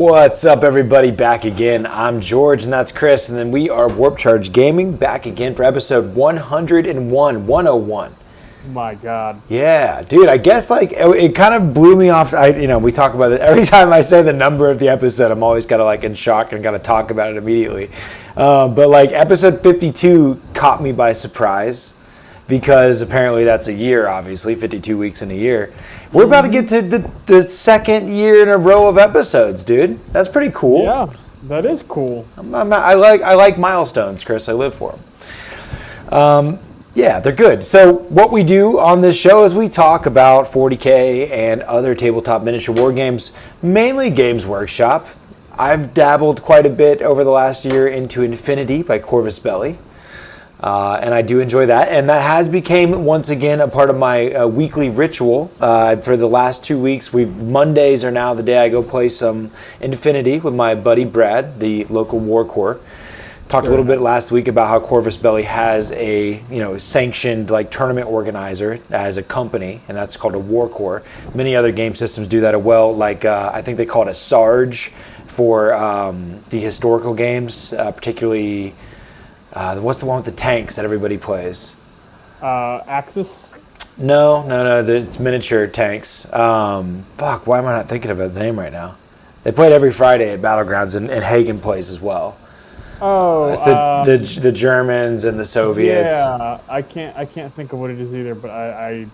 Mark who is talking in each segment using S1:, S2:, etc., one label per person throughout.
S1: What's up, everybody? Back again. I'm George, and that's Chris, and then we are Warp Charge Gaming, back again for episode 101.
S2: My God.
S1: Yeah, dude, I guess it kind of blew me off. We talk about it every time I say the number of the episode. I'm always kind of in shock and got to talk about it immediately. But episode 52 caught me by surprise because apparently that's a year, obviously, 52 weeks in a year. We're about to get to the second year in a row of episodes, dude. That's pretty cool.
S2: Yeah, that is cool.
S1: I like milestones, Chris. I live for them. Yeah, they're good. So what we do on this show is we talk about 40K and other tabletop miniature war games, mainly Games Workshop. I've dabbled quite a bit over the last year into Infinity by Corvus Belli. And I do enjoy that. And that has become, once again, a part of my weekly ritual. For the last 2 weeks, Mondays are now the day I go play some Infinity with my buddy Brad, the local Warcry. Talked a little bit last week about how Corvus Belli has a sanctioned tournament organizer as a company, and that's called a Warcry. Many other game systems do that as well. I think they call it a Sarge for the historical games, particularly... what's the one with the tanks that everybody plays?
S2: Axis?
S1: No, it's miniature tanks. Why am I not thinking of the name right now? They played every Friday at Battlegrounds, and Hagen plays as well.
S2: Oh,
S1: it's the Germans and the Soviets.
S2: Yeah, I can't think of what it is either, but I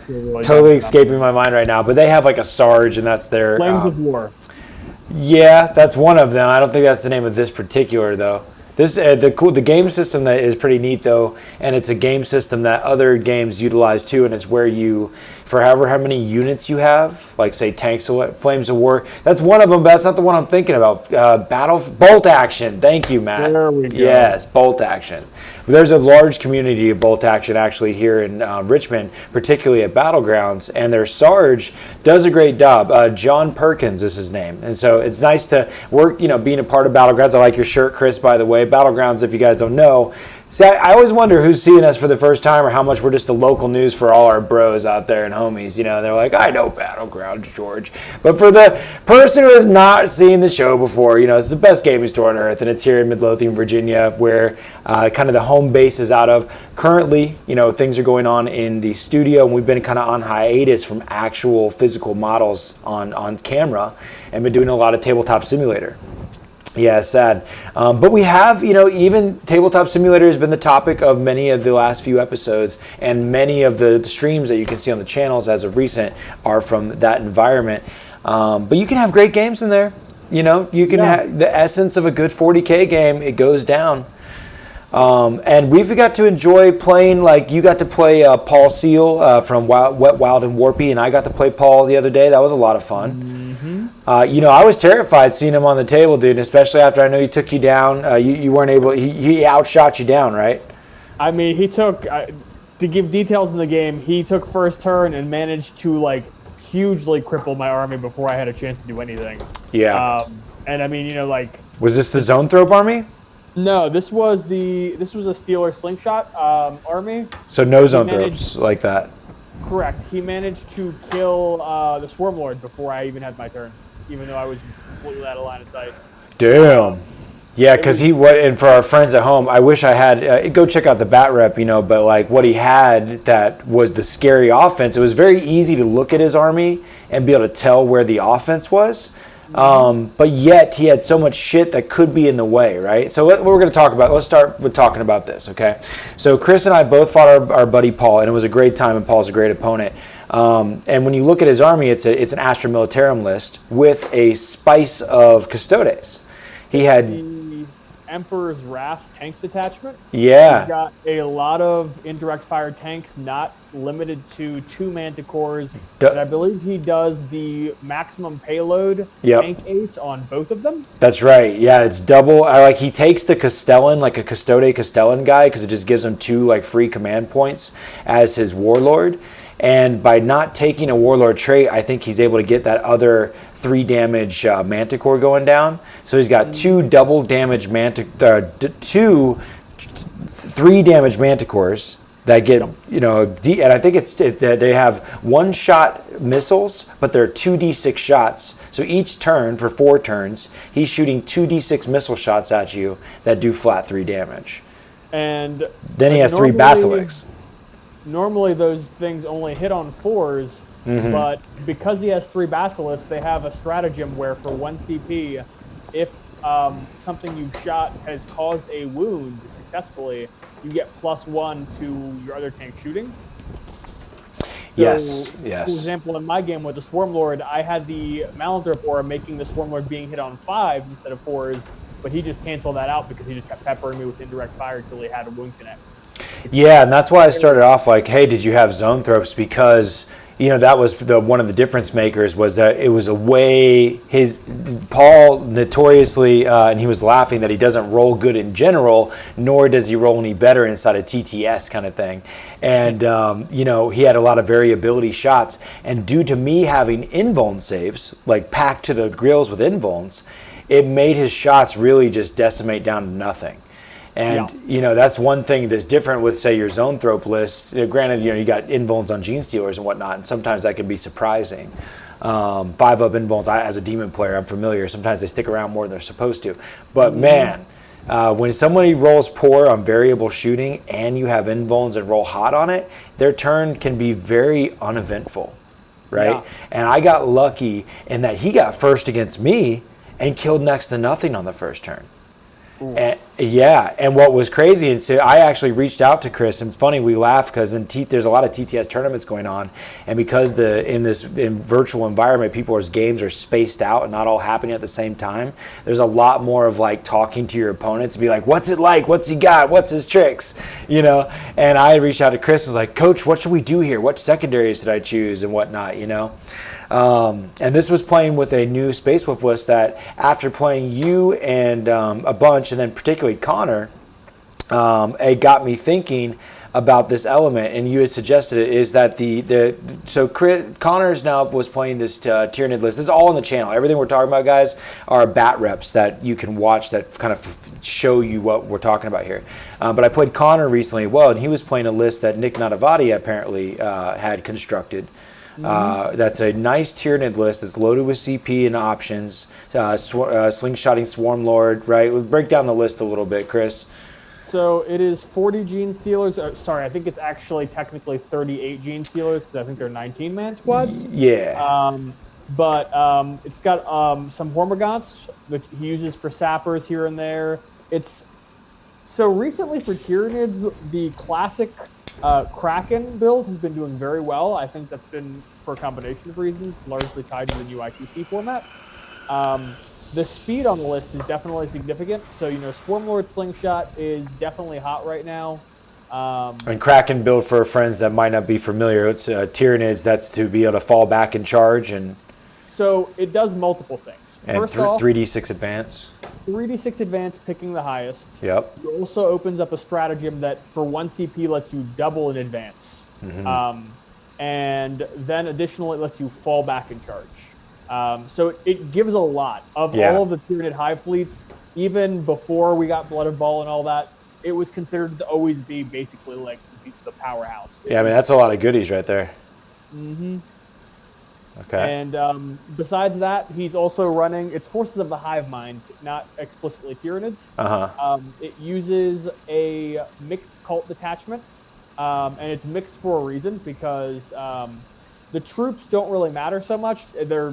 S2: feel really
S1: totally escaping my mind right now. But they have a Sarge, and that's their
S2: Flames of War.
S1: Yeah, that's one of them. I don't think that's the name of this particular though. This the game system that is pretty neat though, and it's a game system that other games utilize too, and it's where you, for however how many units you have, say tanks, Flames of War. That's one of them, but that's not the one I'm thinking about. Bolt action. Thank you, Matt.
S2: There we go.
S1: Yes, bolt action. There's a large community of bolt action actually here in Richmond, particularly at Battlegrounds, and their Sarge does a great job. John Perkins is his name, and so it's nice to work, being a part of Battlegrounds. I like your shirt, Chris, by the way. Battlegrounds, if you guys don't know. See, I always wonder who's seeing us for the first time or how much we're just the local news for all our bros out there and homies. They're like, I know Battlegrounds, George. But for the person who has not seen the show before, it's the best gaming store on earth, and it's here in Midlothian, Virginia, where kind of the home base is out of. Currently, things are going on in the studio, and we've been kind of on hiatus from actual physical models on camera and been doing a lot of tabletop simulator. Yeah, sad. But we have, even Tabletop Simulator has been the topic of many of the last few episodes, and many of the streams that you can see on the channels as of recent are from that environment. But you can have great games in there. You can have the essence of a good 40K game. It goes down. And we've got to enjoy playing, you got to play Paul Seal from Wet, Wild, and Warpy, and I got to play Paul the other day. That was a lot of fun.
S2: Mm-hmm.
S1: I was terrified seeing him on the table, dude, especially after I know he took you down. You weren't able, he outshot you down, right?
S2: I mean, he took, to give details in the game, he took first turn and managed to, hugely cripple my army before I had a chance to do anything.
S1: Yeah.
S2: And I mean,
S1: Was this the Zone Thrope army?
S2: No, this was a Steeler slingshot army.
S1: So no Zone Thropes like that.
S2: Correct. He managed to kill the Swarm Lord before I even had my turn, even though I was completely out of line of sight.
S1: Damn. Yeah, because and for our friends at home, I wish I had, go check out the Bat Rep, but what he had that was the scary offense. It was very easy to look at his army and be able to tell where the offense was. But yet he had so much shit that could be in the way, right? So what we're going to talk about, let's start with talking about this, okay? So Chris and I both fought our buddy Paul, and it was a great time, and Paul's a great opponent. And when you look at his army, it's an Astra Militarum list with a spice of Custodes. He had...
S2: the Emperor's Wrath tank detachment.
S1: Yeah.
S2: He's got a lot of indirect fire tanks, not limited to 2 Manticores. But I believe he does the maximum payload tank ace on both of them.
S1: That's right. Yeah, it's double. He takes the Castellan, a Custode Castellan guy, because it just gives him 2 free command points as his warlord. And by not taking a warlord trait, I think he's able to get that other 3 damage Manticore going down. So he's got 2 double damage 3 damage Manticores that get, and I think that they have one-shot missiles, but they're 2d6 shots. So each turn, for 4 turns, he's shooting 2d6 missile shots at you that do flat 3 damage.
S2: And
S1: then he has 3 basilisks.
S2: Normally those things only hit on 4s, but because he has 3 basilisks, they have a stratagem where for 1 CP, if something you shot has caused a wound successfully, you get +1 to your other tank shooting. So,
S1: yes.
S2: For example, in my game with the Swarmlord, I had the Malandrip aura making the Swarmlord being hit on 5s instead of 4s, but he just canceled that out because he just kept peppering me with indirect fire until he had a wound connect.
S1: Yeah, and that's why I started off like, hey, did you have zone thropes? Because that was one of the difference makers, was that it was a way Paul notoriously, and he was laughing that he doesn't roll good in general, nor does he roll any better inside a TTS kind of thing. And, he had a lot of variability shots. And due to me having invuln saves, like packed to the grills with invulns, it made his shots really just decimate down to nothing. And, that's one thing that's different with, say, your zone thrope list. Granted, you got invulns on Gene Stealers and whatnot, and sometimes that can be surprising. 5-up invulns, as a demon player, I'm familiar. Sometimes they stick around more than they're supposed to. But, man, when somebody rolls poor on variable shooting and you have invulns and roll hot on it, their turn can be very uneventful, right? Yeah. And I got lucky in that he got first against me and killed next to nothing on the first turn. And what was crazy, and so I actually reached out to Chris, and it's funny, we laugh because there's a lot of TTS tournaments going on, and because in virtual environment, people's games are spaced out and not all happening at the same time, there's a lot more of like talking to your opponents and be like, what's it like, what's he got, what's his tricks, and I reached out to Chris and was like, Coach, what should we do here, what secondaries did I choose and whatnot, and this was playing with a new Space Wolf list that after playing you and a bunch, and then particularly Connor, it got me thinking about this element, and you had suggested it, is that Connor's now was playing this Tyranid list. This is all on the channel. Everything we're talking about, guys, are bat reps that you can watch that kind of show you what we're talking about here. But I played Connor recently as well, and he was playing a list that Nick Nadavati apparently had constructed. That's a nice Tyranid list. It's loaded with CP and options. Slingshotting Swarmlord, right? We'll break down the list a little bit, Chris.
S2: So it is 40 Gene Stealers. Sorry, I think it's actually technically 38 Gene Stealers because I think they're 19-man squads.
S1: Yeah.
S2: But it's got some Hormagaunts, which he uses for sappers here and there. So recently for Tyranids, the classic Kraken build has been doing very well. I think that's been for a combination of reasons, largely tied to the new ITC format. The speed on the list is definitely significant. So, Swarmlord Slingshot is definitely hot right now.
S1: And Kraken build, for friends that might not be familiar, it's Tyranids, that's to be able to fall back and charge. And
S2: so it does multiple things.
S1: And
S2: First off,
S1: 3d6 advance.
S2: 3d6 advance, picking the highest.
S1: Yep.
S2: It also opens up a stratagem that for 1 CP lets you double in advance. And then additionally it lets you fall back and charge. So it gives a lot of all of the Tyranid hive fleets. Even before we got Blood and Ball and all that, it was considered to always be basically like the powerhouse.
S1: Yeah, I mean, that's a lot of goodies right there. Okay.
S2: And besides that, he's also running, it's Forces of the Hive Mind, not explicitly Tyranids. It uses a mixed cult detachment, and it's mixed for a reason, because the troops don't really matter so much. They're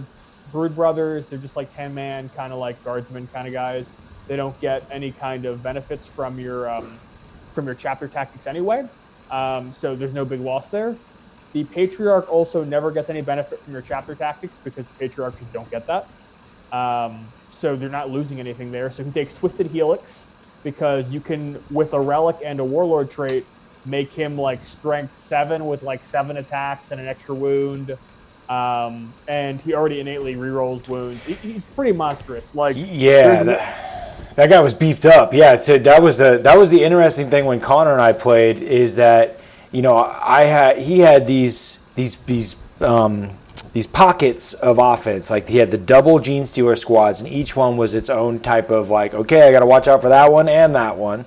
S2: Brood Brothers, they're just like 10-man, kind of like guardsmen kind of guys. They don't get any kind of benefits from your chapter tactics anyway, so there's no big loss there. The Patriarch also never gets any benefit from your chapter tactics because the Patriarch just don't get that. So they're not losing anything there. So he takes Twisted Helix because you can, with a Relic and a Warlord trait, make him like strength 7 with like 7 attacks and an extra wound. And he already innately rerolls wounds. He's pretty monstrous. Like,
S1: yeah, that guy was beefed up. Yeah, so that was the interesting thing when Connor and I played, is that he had these pockets of offense. Like he had the double Gene Stealer squads, and each one was its own type of like, okay, I got to watch out for that one and that one.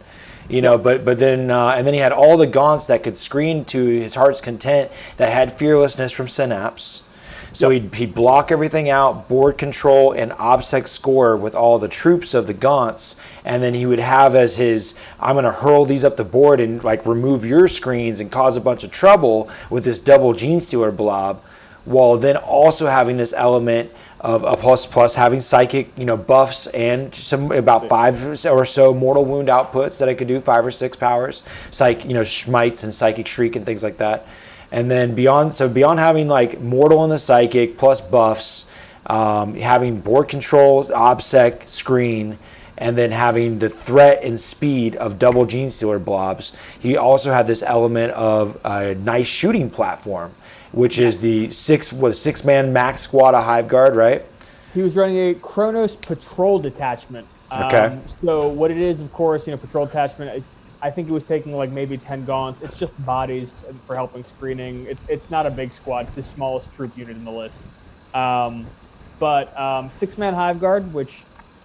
S1: you know, but then and then he had all the gaunts that could screen to his heart's content that had fearlessness from Synapse. So he'd block everything out, board control, and OBSEC score with all the troops of the gaunts, and then he would have as his, I'm going to hurl these up the board and like remove your screens and cause a bunch of trouble with this double Gene Stealer blob, while then also having this element of a plus having psychic, you know, buffs and some about 5 or so mortal wound outputs that I could do, 5 or 6 powers, you know, smites and psychic shriek and things like that. And then beyond having like mortal and the psychic plus buffs, having board controls, OBSEC, screen, and then having the threat and speed of double Gene Stealer blobs, he also had this element of a nice shooting platform, which is the 6-man max squad of Hive Guard, right?
S2: He was running a Kronos patrol detachment.
S1: Okay.
S2: So what it is, of course, you know, patrol detachment. I think it was taking like maybe 10 gaunts. It's just bodies for helping screening. It's not a big squad. It's the smallest troop unit in the list. But 6-man Hive Guard, which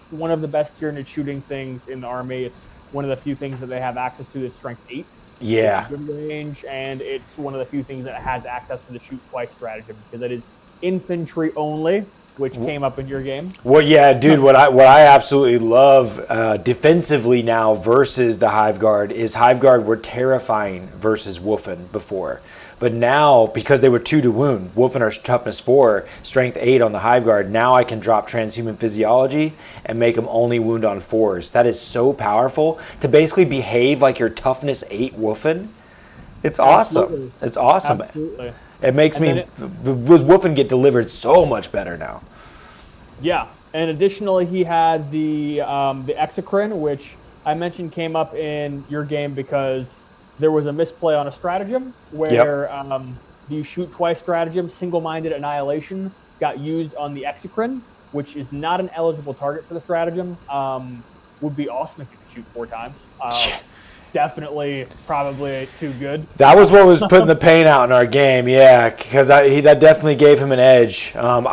S2: one of the best unit shooting things in the army. It's one of the few things that they have access to is strength 8.
S1: Yeah.
S2: Good range, and it's one of the few things that has access to the shoot twice stratagem because it is infantry only, which came up in your game.
S1: Well, yeah, dude. What I absolutely love defensively now versus the Hive Guard is Hive Guard were terrifying versus Wolfen before, but now because they were 2 to wound, Wolfen are toughness 4, strength 8 on the Hive Guard. Now I can drop transhuman physiology and make them only wound on 4s. That is so powerful to basically behave like your toughness 8 Wolfen. It's awesome. It's awesome.
S2: Absolutely.
S1: It makes Wolfen get delivered so much better now.
S2: Yeah, and additionally, he had the Exocrine, which I mentioned came up in your game because there was a misplay on a stratagem where the shoot twice stratagem, single-minded annihilation, got used on the Exocrine, which is not an eligible target for the stratagem. Would be awesome if you could shoot 4 times. Definitely, probably too good.
S1: That was what was putting the pain out in our game, yeah, because that definitely gave him an edge. I'm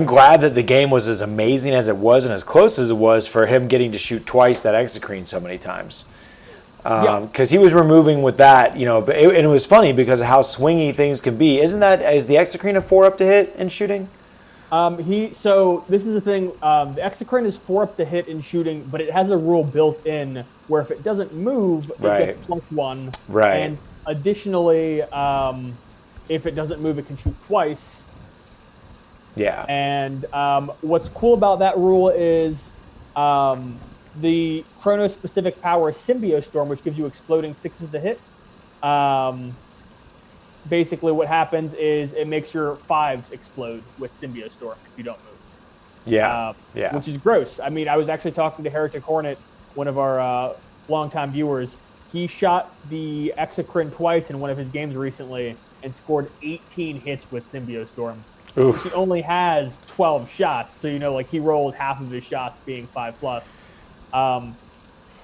S1: glad that the game was as amazing as it was and as close as it was for him getting to shoot twice that Exocrine so many times. Because he was removing with that, you know, and it was funny because of how swingy things can be. Is the Exocrine a 4-up to hit in shooting?
S2: So this is the thing. The Exocrine is 4-up to hit in shooting, but it has a rule built in where if it doesn't move, it gets +1.
S1: Right.
S2: And additionally, if it doesn't move, it can shoot twice.
S1: Yeah.
S2: And what's cool about that rule is the Chronos specific power is Symbiostorm, which gives you exploding 6s to hit. Basically what happens is it makes your 5s explode with Symbiostorm if you don't move.
S1: Yeah.
S2: Which is gross. I mean, I was actually talking to Heretic Hornet, one of our longtime viewers. He shot the Exocrine twice in one of his games recently and scored 18 hits with Symbiostorm.
S1: Oof.
S2: He only has 12 shots, so you know, like he rolled half of his shots being 5+.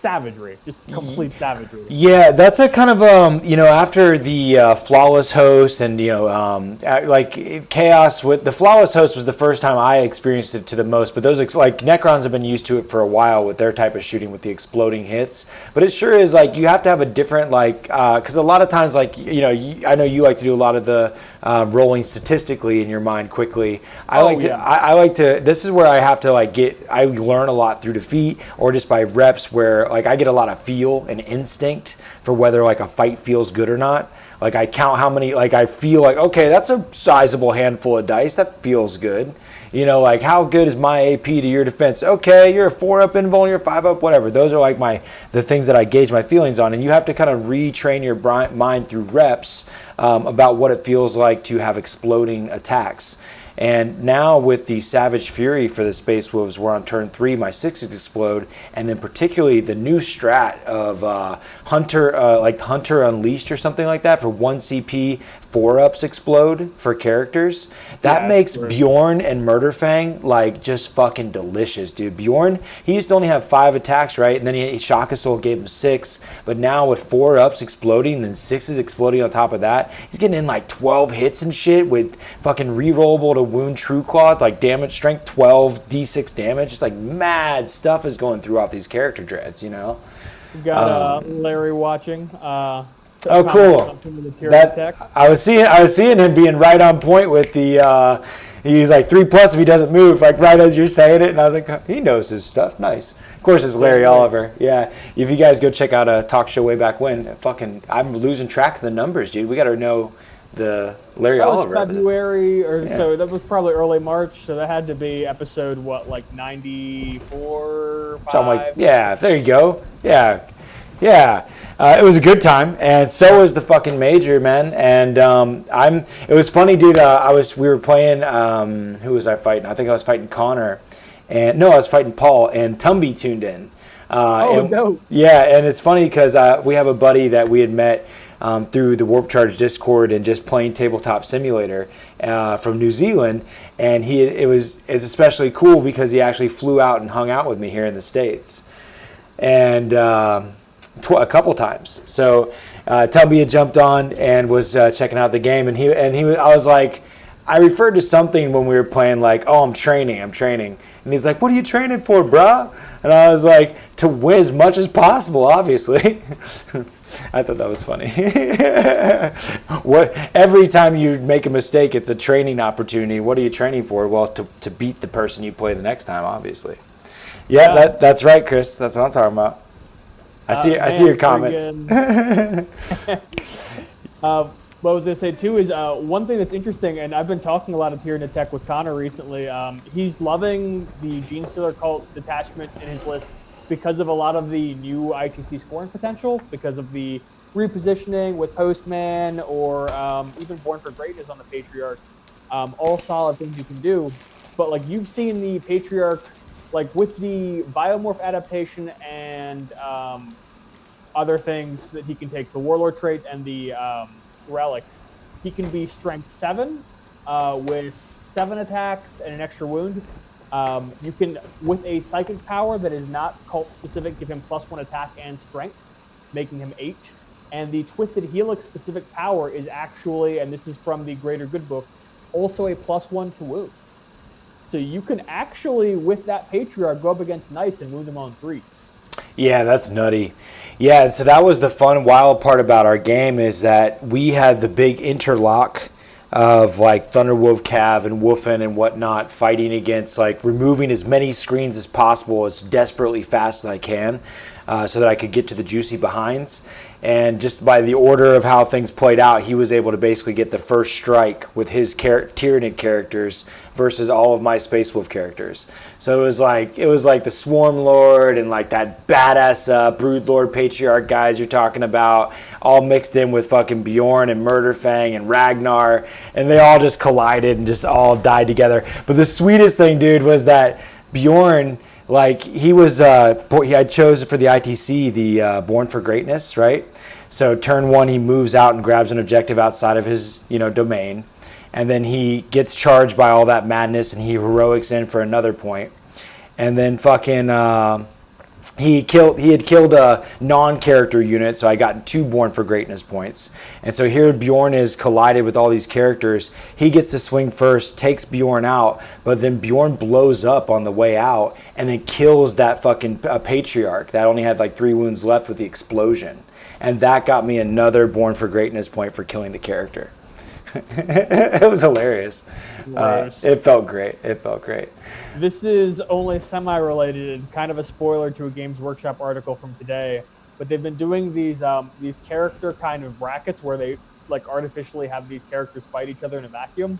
S2: Savagery, just complete savagery.
S1: Yeah, that's a kind of you know, after the Flawless Host and you know like Chaos with the Flawless Host was the first time I experienced it to the most, but those like Necrons have been used to it for a while with their type of shooting with the exploding hits, but it sure is like you have to have a different like because a lot of times like you know I know you like to do a lot of the rolling statistically in your mind quickly. I like to this is where I have to like I learn a lot through defeat or just by reps where like I get a lot of feel and instinct for whether like a fight feels good or not. Like I count how many, like I feel like, okay, that's a sizable handful of dice. That feels good. You know, like how good is my AP to your defense? Okay, you're a 4-up invul, you're a 5-up, whatever. Those are like the things that I gauge my feelings on. And you have to kind of retrain your mind through reps about what it feels like to have exploding attacks. And now with the Savage Fury for the Space Wolves, we're on turn 3, my 6s explode, and then particularly the new strat of Hunter, like Hunter Unleashed or something like that for 1 CP, 4-ups explode for characters. That makes Bjorn and Murderfang like just fucking delicious, dude. Bjorn, he used to only have 5 attacks, right? And then Shaka Soul gave him 6, but now with 4-ups exploding and then 6s exploding on top of that, he's getting in like 12 hits and shit with fucking rerollable to wound True Claw, like damage strength 12 d6 damage. It's like mad stuff is going throughout these character dreads, you know.
S2: We got Larry watching.
S1: Oh, cool.
S2: Tech.
S1: I was seeing him being right on point with the. He's like 3+ if he doesn't move, like right as you're saying it, and I was like, he knows his stuff. Nice. Of course, it's Larry Oliver. Yeah. If you guys go check out a talk show way back when, I'm losing track of the numbers, dude. We got to know the Larry Oliver.
S2: February so that was probably early March, so that had to be episode like 94, 5?
S1: Something like, yeah, there you go. Yeah. It was a good time, and so was the fucking major, man. And it was funny, dude. We were playing. Who was I fighting? I think I was fighting Connor, I was fighting Paul, and Tumby tuned in.
S2: No.
S1: Yeah, and it's funny because we have a buddy that we had met through the Warp Charge Discord and just playing Tabletop Simulator from New Zealand, and it's especially cool because he actually flew out and hung out with me here in the States, and a couple times. So Tubby had jumped on and was checking out the game, and I was like, I referred to something when we were playing like, oh, I'm training, and he's like, what are you training for, bruh? And I was like, to win as much as possible, obviously. I thought that was funny. Every time you make a mistake, it's a training opportunity. What are you training for? Well, to beat the person you play the next time, obviously. Yeah, that's right, Chris. That's what I'm talking about. I see your comments.
S2: What I was going to say, too, is one thing that's interesting, and I've been talking a lot of Tyranid Tech with Connor recently. He's loving the Gene Stealer Cult detachment in his list because of a lot of the new ITC scoring potential, because of the repositioning with Postman or even Born for Greatness on the Patriarch. All solid things you can do. But, like, you've seen the Patriarch, like, with the Biomorph adaptation and other things that he can take, the Warlord trait and the Relic, he can be strength 7 with 7 attacks and an extra wound. You can, with a psychic power that is not cult specific, give him +1 attack and strength, making him 8. And the Twisted Helix specific power is actually, and this is from the Greater Good book, also a +1 to wound. So you can actually, with that Patriarch, go up against Knights and wound them on 3.
S1: Yeah, that's nutty. Yeah, so that was the fun, wild part about our game, is that we had the big interlock of like Thunderwolf Cav and Wolfen and whatnot fighting against, like, removing as many screens as possible as desperately fast as I can so that I could get to the juicy behinds. And just by the order of how things played out, he was able to basically get the first strike with his Tyranid characters versus all of my Space Wolf characters. So it was like the Swarm Lord and like that badass Brood Lord Patriarch guys you're talking about, all mixed in with fucking Bjorn and Murderfang and Ragnar, and they all just collided and just all died together. But the sweetest thing, dude, was that Bjorn, like, he was he had chosen for the ITC the Born for Greatness, right? So turn 1, he moves out and grabs an objective outside of his domain, and then he gets charged by all that madness and he heroics in for another point, and then fucking he had killed a non-character unit, so I got 2 Born for Greatness points. And so here Bjorn is collided with all these characters. He gets to swing first, takes Bjorn out, but then Bjorn blows up on the way out and then kills that fucking Patriarch that only had like 3 wounds left with the explosion. And that got me another Born for Greatness point for killing the character. It was hilarious. It felt great.
S2: This is only semi-related and kind of a spoiler to a Games Workshop article from today, but they've been doing these character kind of brackets where they like artificially have these characters fight each other in a vacuum.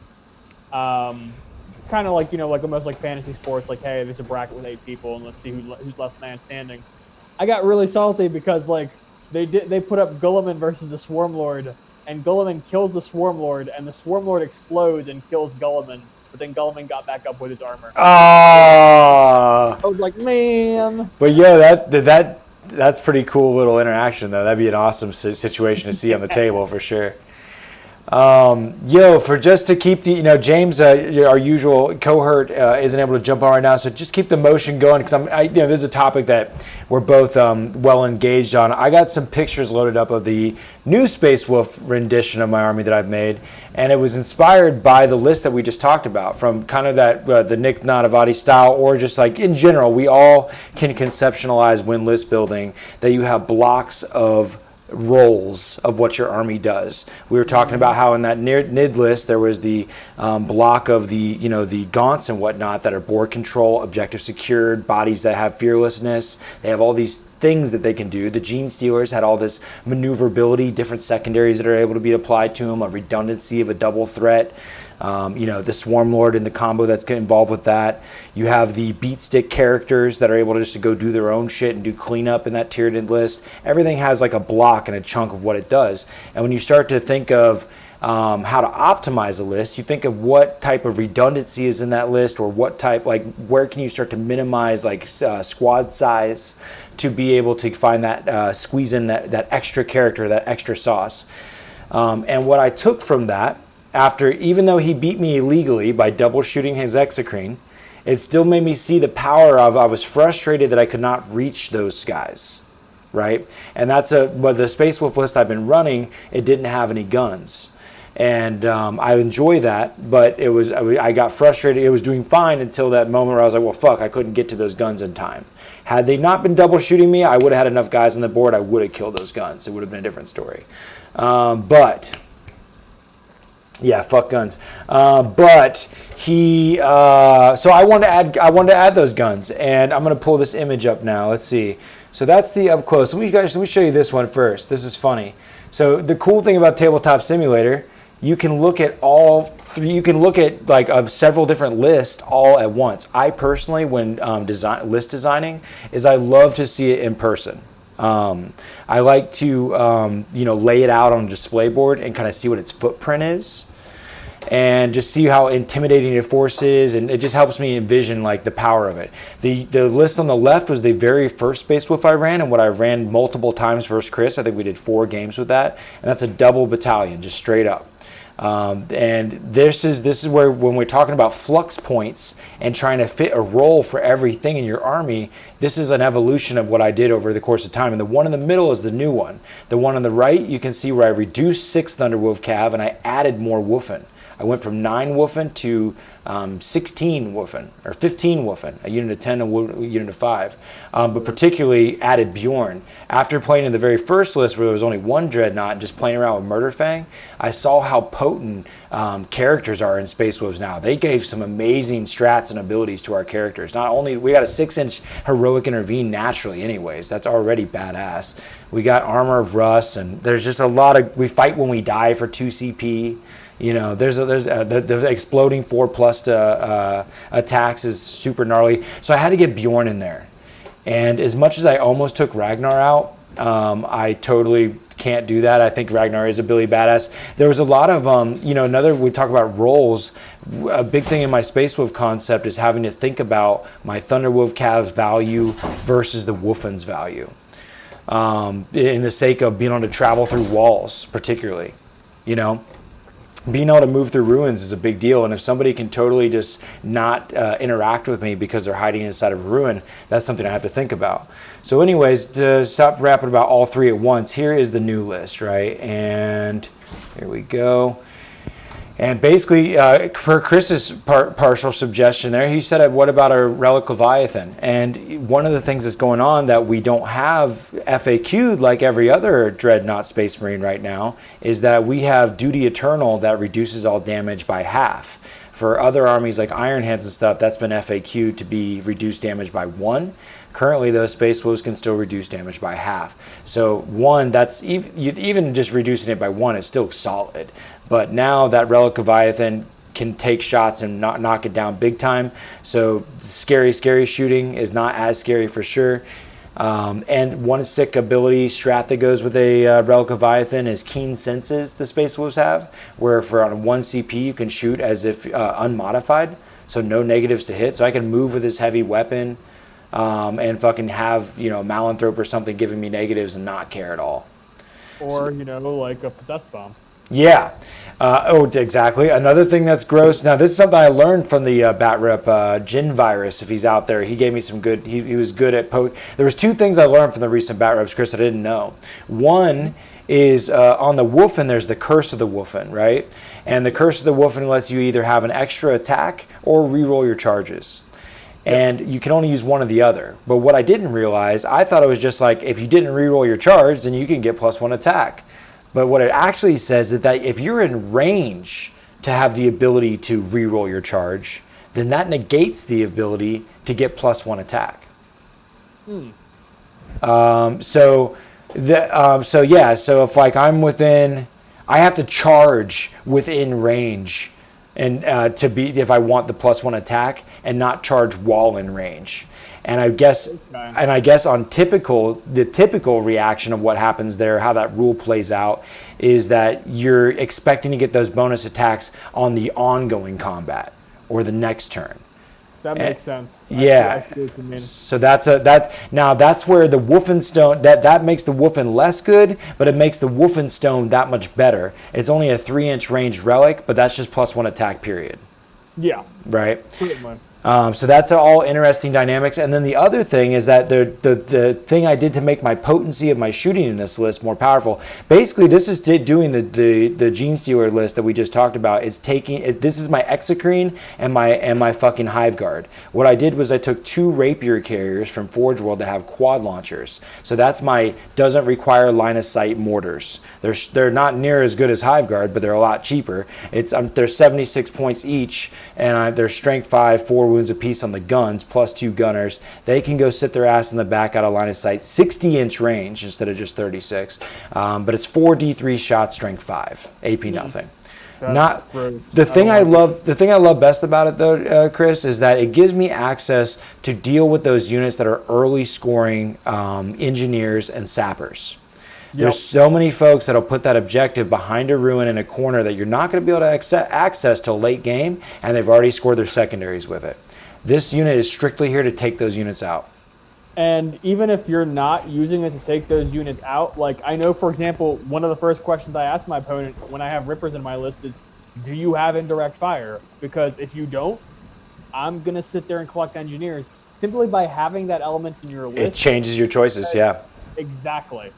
S2: Kind of like, like almost like fantasy sports, like, hey, there's a bracket with 8 people and let's see who's last man standing. I got really salty because like they put up Gulliman versus the Swarm Lord, and Gulliman kills the Swarm Lord, and the Swarm Lord explodes and kills Gulliman, but then Gulliman got back up with his armor.
S1: Oh!
S2: I was like, man.
S1: But yeah, that's pretty cool little interaction, though. That'd be an awesome situation to see on the table for sure. For just to keep the, James, our usual cohort, isn't able to jump on right now, so just keep the motion going because this is a topic that we're both well engaged on. I got some pictures loaded up of the new Space Wolf rendition of my army that I've made, and it was inspired by the list that we just talked about, from kind of that the Nick Nanavati style, or just like in general, we all can conceptualize when list building that you have blocks of roles of what your army does. We were talking about how in that NID list there was the block of the the gaunts and whatnot that are board control, objective secured, bodies that have fearlessness. They have all these things that they can do. The Gene Stealers had all this maneuverability, different secondaries that are able to be applied to them, a redundancy of a double threat. The Swarm Lord and the combo that's involved with that. You have the beat stick characters that are able to just to go do their own shit and do cleanup in that tiered list. Everything has like a block and a chunk of what it does. And when you start to think of how to optimize a list, you think of what type of redundancy is in that list, or what type, like where can you start to minimize like squad size to be able to find that squeeze in that extra character, that extra sauce. And what I took from that, even though he beat me illegally by double shooting his Exocrine, it still made me see the power of, I was frustrated that I could not reach those guys, right? And that's the Space Wolf list I've been running, it didn't have any guns. And I enjoy that, but I got frustrated. It was doing fine until that moment where I was like, well, fuck, I couldn't get to those guns in time. Had they not been double shooting me, I would have had enough guys on the board, I would have killed those guns. It would have been a different story. Yeah, fuck guns. But he, so I wanted to add those guns, and I'm gonna pull this image up now. Let's see. So that's the up close. Let me show you this one first. This is funny. So the cool thing about Tabletop Simulator, you can look at all three. You can look at like of several different lists all at once. I personally, when list designing, I love to see it in person. I like to lay it out on a display board and kind of see what its footprint is, and just see how intimidating the force is, and it just helps me envision like the power of it. The list on the left was the very first Space Wolf I ran, and what I ran multiple times versus Chris. I think we did 4 games with that, and that's a double battalion, just straight up. And this is where, when we're talking about flux points and trying to fit a role for everything in your army, this is an evolution of what I did over the course of time. And the one in the middle is the new one. The one on the right, you can see where I reduced 6 Thunderwolf Cav and I added more Wolfen. I went from 9 Wolfen to 16 Wolfen, or 15 Wolfen, a unit of 10 and a unit of 5. But particularly added Bjorn. After playing in the very first list where there was only 1 Dreadnought and just playing around with Murderfang, I saw how potent characters are in Space Wolves now. They gave some amazing strats and abilities to our characters. Not only, we got a 6-inch Heroic Intervene naturally anyways, that's already badass. We got Armor of Rust, and there's just a lot of, we fight when we die for 2 CP. There's the exploding 4+ attacks is super gnarly. So I had to get Bjorn in there. And as much as I almost took Ragnar out, I totally can't do that. I think Ragnar is a Billy badass. There was a lot of, we talk about roles. A big thing in my Space Wolf concept is having to think about my Thunderwolf Cav's value versus the Wolfen's value. In the sake of being able to travel through walls, particularly, being able to move through ruins is a big deal, and if somebody can totally just not interact with me because they're hiding inside of a ruin, that's something I have to think about. So anyways, to stop rapping about all 3 at once, here is the new list, right? And here we go. And basically, for Chris's partial suggestion there, he said, what about our Relic Leviathan? And one of the things that's going on that we don't have FAQ'd like every other Dreadnought Space Marine right now is that we have Duty Eternal that reduces all damage by half. For other armies like Iron Hands and stuff, that's been FAQ'd to be reduced damage by 1. Currently, those Space Wolves can still reduce damage by half. So 1, that's even just reducing it by 1 is still solid. But now that Relic Leviathan can take shots and knock it down big time. So scary shooting is not as scary for sure. And one sick ability strat that goes with a Relic Leviathan is Keen Senses the Space Wolves have, where for on 1 CP you can shoot as if unmodified, so no negatives to hit. So I can move with this heavy weapon and fucking have Malanthrope or something giving me negatives and not care at all.
S2: Or like a Possessed Bomb.
S1: Yeah. Exactly. Another thing that's gross. Now, this is something I learned from the Bat Rep Gin Virus. If he's out there, he gave me some good. He was good at There was two things I learned from the recent Bat Reps, Chris, I didn't know. One is on the Wolfen, there's the Curse of the Wolfen, right? And the Curse of the Wolfen lets you either have an extra attack or reroll your charges. And you can only use one or the other. But what I didn't realize, I thought it was just like if you didn't reroll your charge, then you can get +1 attack. But what it actually says is that if you're in range to have the ability to reroll your charge, then that negates the ability to get +1 attack. So if like I'm within, I have to charge within range, and if I want the +1 attack, and not charge while in range. And I guess on the typical reaction of what happens there, how that rule plays out, is that you're expecting to get those bonus attacks on the ongoing combat or the next turn.
S2: That makes sense.
S1: Yeah. So that's where the Wolfenstone that makes the Wolfen less good, but it makes the Wolfenstone that much better. It's only a 3-inch range relic, but that's just +1 attack period.
S2: Yeah.
S1: Right.
S2: Pretty much.
S1: So that's all interesting dynamics. And then the other thing is that the thing I did to make my potency of my shooting in this list more powerful, basically this is doing the Gene Stealer list that we just talked about. It's this is my Exocrine and my fucking Hive Guard. What I did was I took 2 Rapier carriers from Forge World to have quad launchers. So that's my doesn't require line of sight mortars. They're not near as good as Hive Guard, but they're a lot cheaper. They're 76 points each, and they're strength 5, 4 wounds apiece on the guns, +2 gunners. They can go sit their ass in the back out of line of sight, 60-inch range instead of just 36. But it's 4d3 shots, strength 5, AP nothing. The thing I love best about it though, Chris, is that it gives me access to deal with those units that are early scoring engineers and sappers. There's so many folks that'll put that objective behind a ruin in a corner that you're not going to be able to access till late game, and they've already scored their secondaries with it. This unit is strictly here to take those units out.
S2: And even if you're not using it to take those units out, like I know, for example, one of the first questions I ask my opponent when I have Rippers in my list is, do you have indirect fire? Because if you don't, I'm going to sit there and collect engineers. Simply by having that element in your list,
S1: it changes your choices, yeah.
S2: Exactly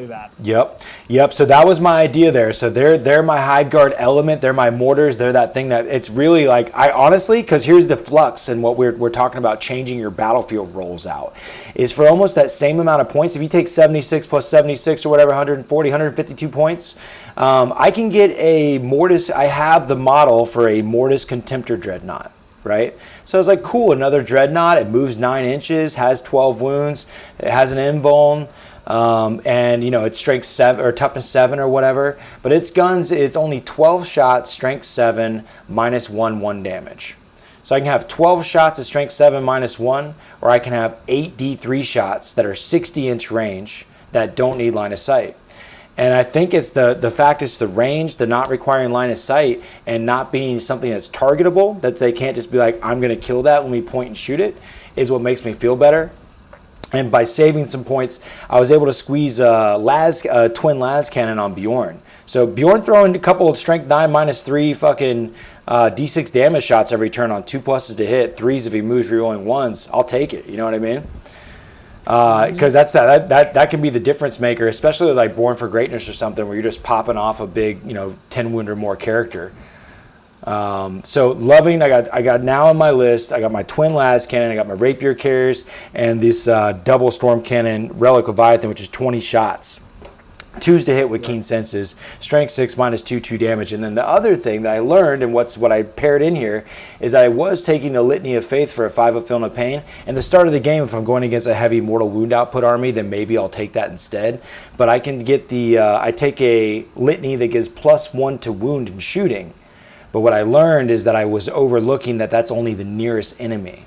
S2: that.
S1: Yep. So that was my idea there. So they're my Hive Guard element. They're my mortars. They're that thing that it's really like, I honestly, because here's the flux and what we're talking about changing your battlefield rolls out is for almost that same amount of points. If you take 76 plus 76 or whatever, 140, 152 points, I can get a Mortis. I have the model for a Mortis Contemptor Dreadnought, right? So I was like, cool, another Dreadnought. It moves 9 inches, has 12 wounds, it has an invuln, and it's strength 7 or toughness 7 or whatever. But its guns, it's only 12 shots, strength 7, -1 damage. So I can have 12 shots at strength 7 -1, or I can have 8 D3 shots that are 60-inch range that don't need line of sight. And I think it's the fact it's the range, the not requiring line of sight, and not being something that's targetable, that they can't just be like, I'm going to kill that when we point and shoot it, is what makes me feel better. And by saving some points, I was able to squeeze a twin las cannon on Bjorn. So Bjorn throwing a couple of strength 9 -3 fucking D6 damage shots every turn on 2 pluses to hit, 3s if he moves rerolling 1s, I'll take it, you know what I mean? Because that can be the difference maker, especially like Born for Greatness or something, where you're just popping off a big 10 wound or more character. So loving, I got now on my list, I got my twin las cannon, I got my rapier carriers, and this double storm cannon relic Leviathan, which is 20 shots. 2s to hit with keen senses, strength 6 -2 damage. And then the other thing that I learned, and what I paired in here, is that I was taking the Litany of Faith for a 5 of Film of Pain. And the start of the game, if I'm going against a heavy mortal wound output army, then maybe I'll take that instead. But I can get I take a Litany that gives +1 to wound and shooting. But what I learned is that I was overlooking that's only the nearest enemy.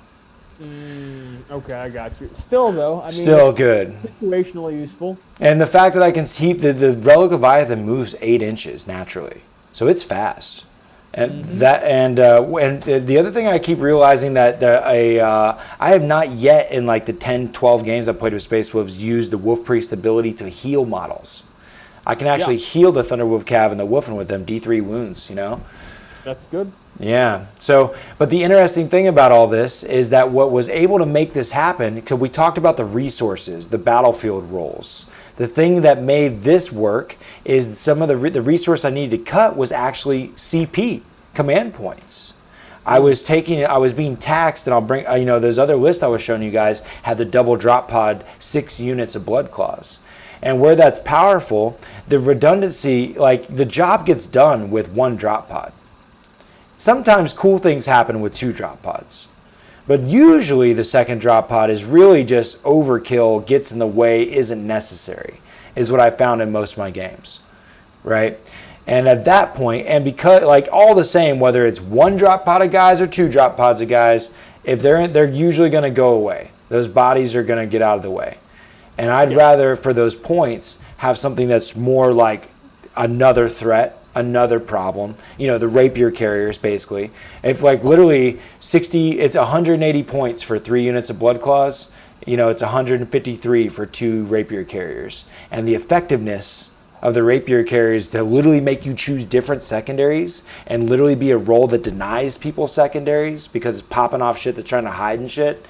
S2: Okay, I got you. Still, though,
S1: still good.
S2: Situationally useful.
S1: And the fact that I can keep the Relic Leviathan moves 8 inches naturally, so it's fast. And the other thing I keep realizing that I have not yet in like the 10, 12 games I've played with Space Wolves used the Wolf Priest ability to heal models. I can actually heal the Thunderwolf Cav and the Woofing with them D3 wounds, you know?
S2: That's good.
S1: Yeah. So, but the interesting thing about all this is that what was able to make this happen, because we talked about the resources, the battlefield roles. The thing that made this work is some of the resource I needed to cut was actually CP, command points. I was being taxed, and I'll bring, those other lists I was showing you guys had the double drop pod, 6 units of Blood Claws. And where that's powerful, the redundancy, like the job gets done with 1 drop pod. Sometimes cool things happen with 2 drop pods. But usually the second drop pod is really just overkill, gets in the way, isn't necessary, is what I found in most of my games, right? And at that point, and because like all the same, whether it's 1 drop pod of guys or 2 drop pods of guys, if they're usually going to go away. Those bodies are going to get out of the way. And I'd rather, for those points, have something that's more like another threat, another problem. The rapier carriers, basically. If like literally it's 180 points for 3 units of Blood Claws. It's 153 for 2 rapier carriers. And the effectiveness of the rapier carriers to literally make you choose different secondaries and literally be a role that denies people secondaries because it's popping off shit that's trying to hide and shit,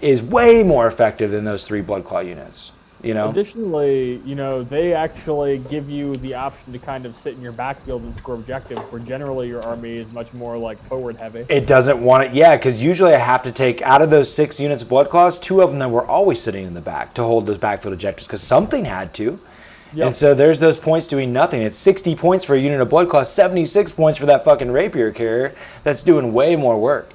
S1: is way more effective than those 3 Blood Claw units.
S2: Additionally, they actually give you the option to kind of sit in your backfield and score objectives, where generally your army is much more like forward heavy.
S1: It doesn't want it, because usually I have to take, out of those 6 units of Blood Claws, 2 of them that were always sitting in the back to hold those backfield objectives, because something had to. Yep. And so there's those points doing nothing. It's 60 points for a unit of Blood Claws, 76 points for that fucking rapier carrier that's doing way more work,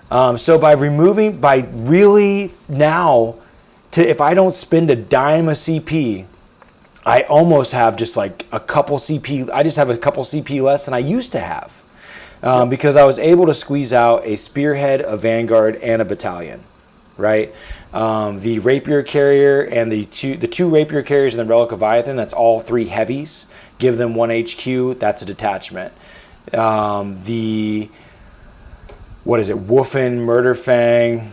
S1: So by really now, if I don't spend a dime of CP, I almost have just like a couple CP. I just have a couple CP less than I used to have, because I was able to squeeze out a spearhead, a vanguard, and a battalion, right? The rapier carrier and the two rapier carriers and the relic of Leviathan. That's all 3 heavies. Give them 1 HQ. That's a detachment. Woofin, Murderfang,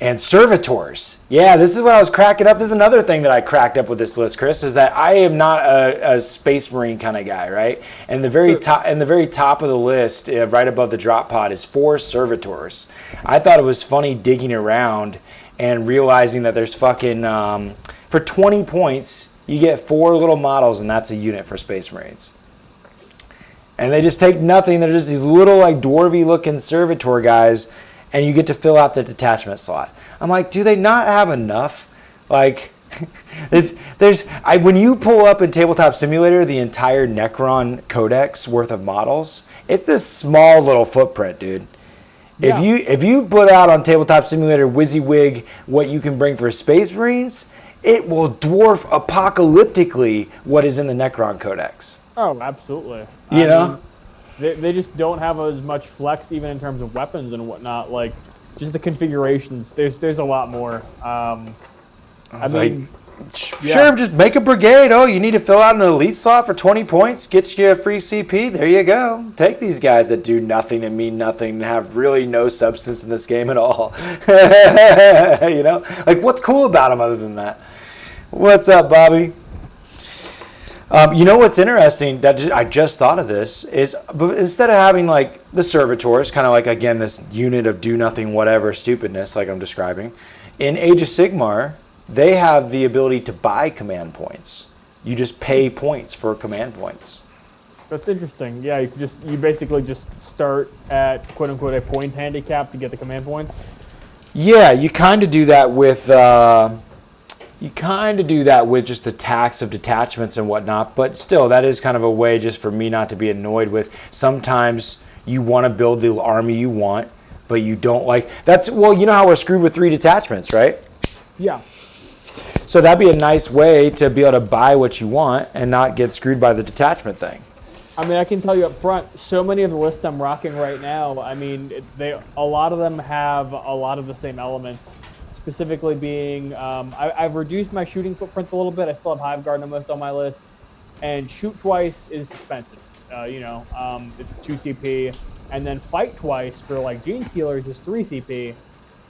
S1: and servitors. Yeah, this is what I was cracking up. This is another thing that I cracked up with this list, Chris, is that I am not a Space Marine kind of guy, right? And the very top of the list, right above the drop pod, is 4 servitors. I thought it was funny digging around and realizing that there's fucking for 20 points you get 4 little models, and that's a unit for Space Marines. And they just take nothing. They're just these little like dwarvy looking servitor guys, and you get to fill out the detachment slot. I'm like, do they not have enough? Like, when you pull up in Tabletop Simulator the entire Necron Codex worth of models, it's this small little footprint, dude. Yeah. If you put out on Tabletop Simulator WYSIWYG what you can bring for Space Marines, it will dwarf apocalyptically what is in the Necron Codex.
S2: Oh, absolutely.
S1: I mean,
S2: They just don't have as much flex, even in terms of weapons and whatnot. Like, just the configurations. There's a lot more.
S1: Sure, just make a brigade. Oh, you need to fill out an elite slot for 20 points. Get you a free CP. There you go. Take these guys that do nothing and mean nothing and have really no substance in this game at all. Like, what's cool about them other than that? What's up, Bobby? What's interesting, that I just thought of this, is instead of having like the servitors, kind of like, again, this unit of do nothing whatever stupidness like I'm describing, in Age of Sigmar, they have the ability to buy command points. You just pay points for command points.
S2: That's interesting. Yeah, you basically just start at quote unquote a point handicap to get the command points. Yeah,
S1: you kind of do that with just the tax of detachments and whatnot, but still, that is kind of a way just for me not to be annoyed with. Sometimes you want to build the army you want, but you don't like. You know how we're screwed with 3 detachments, right?
S2: Yeah.
S1: So that'd be a nice way to be able to buy what you want and not get screwed by the detachment thing.
S2: I mean, I can tell you up front, so many of the lists I'm rocking right now, I mean, a lot of them have a lot of the same elements. Specifically being, I've reduced my shooting footprint a little bit. I still have Hive Guard almost on my list. And shoot twice is expensive. It's 2 CP. And then fight twice for like Gene Stealers is 3 CP.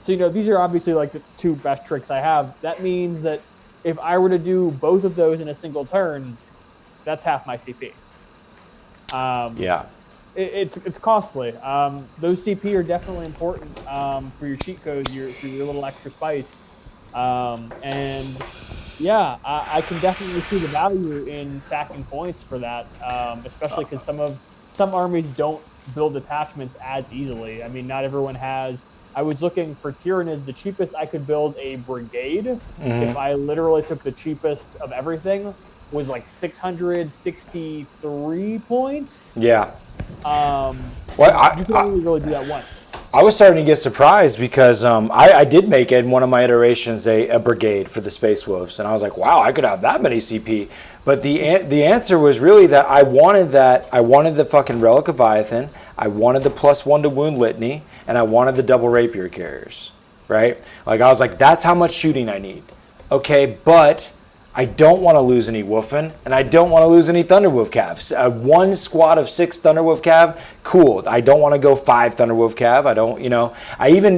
S2: So, these are obviously like the 2 best tricks I have. That means that if I were to do both of those in a single turn, that's half my CP.
S1: Yeah.
S2: It's costly. Those CP are definitely important for your cheat code, for your little extra spice. And yeah, I can definitely see the value in stacking points for that, especially because some armies don't build attachments as easily. I mean, not everyone has. I was looking for Tyranids. The cheapest I could build a brigade, if I literally took the cheapest of everything, was like 663 points.
S1: Yeah.
S2: Well, you can only really do that once.
S1: I was starting to get surprised because I did make in one of my iterations a brigade for the Space Wolves, and I was like, wow, I could have that many CP. But the answer was really that I wanted the fucking Relic of Leviathan, I wanted the +1 to wound litany, and I wanted the double rapier carriers, right? Like I was like, that's how much shooting I need. Okay, but I don't want to lose any Wolfen, and I don't want to lose any Thunderwolf Cavs. One squad of 6 Thunderwolf Cav, cool. I don't want to go 5 Thunderwolf Cav. I don't,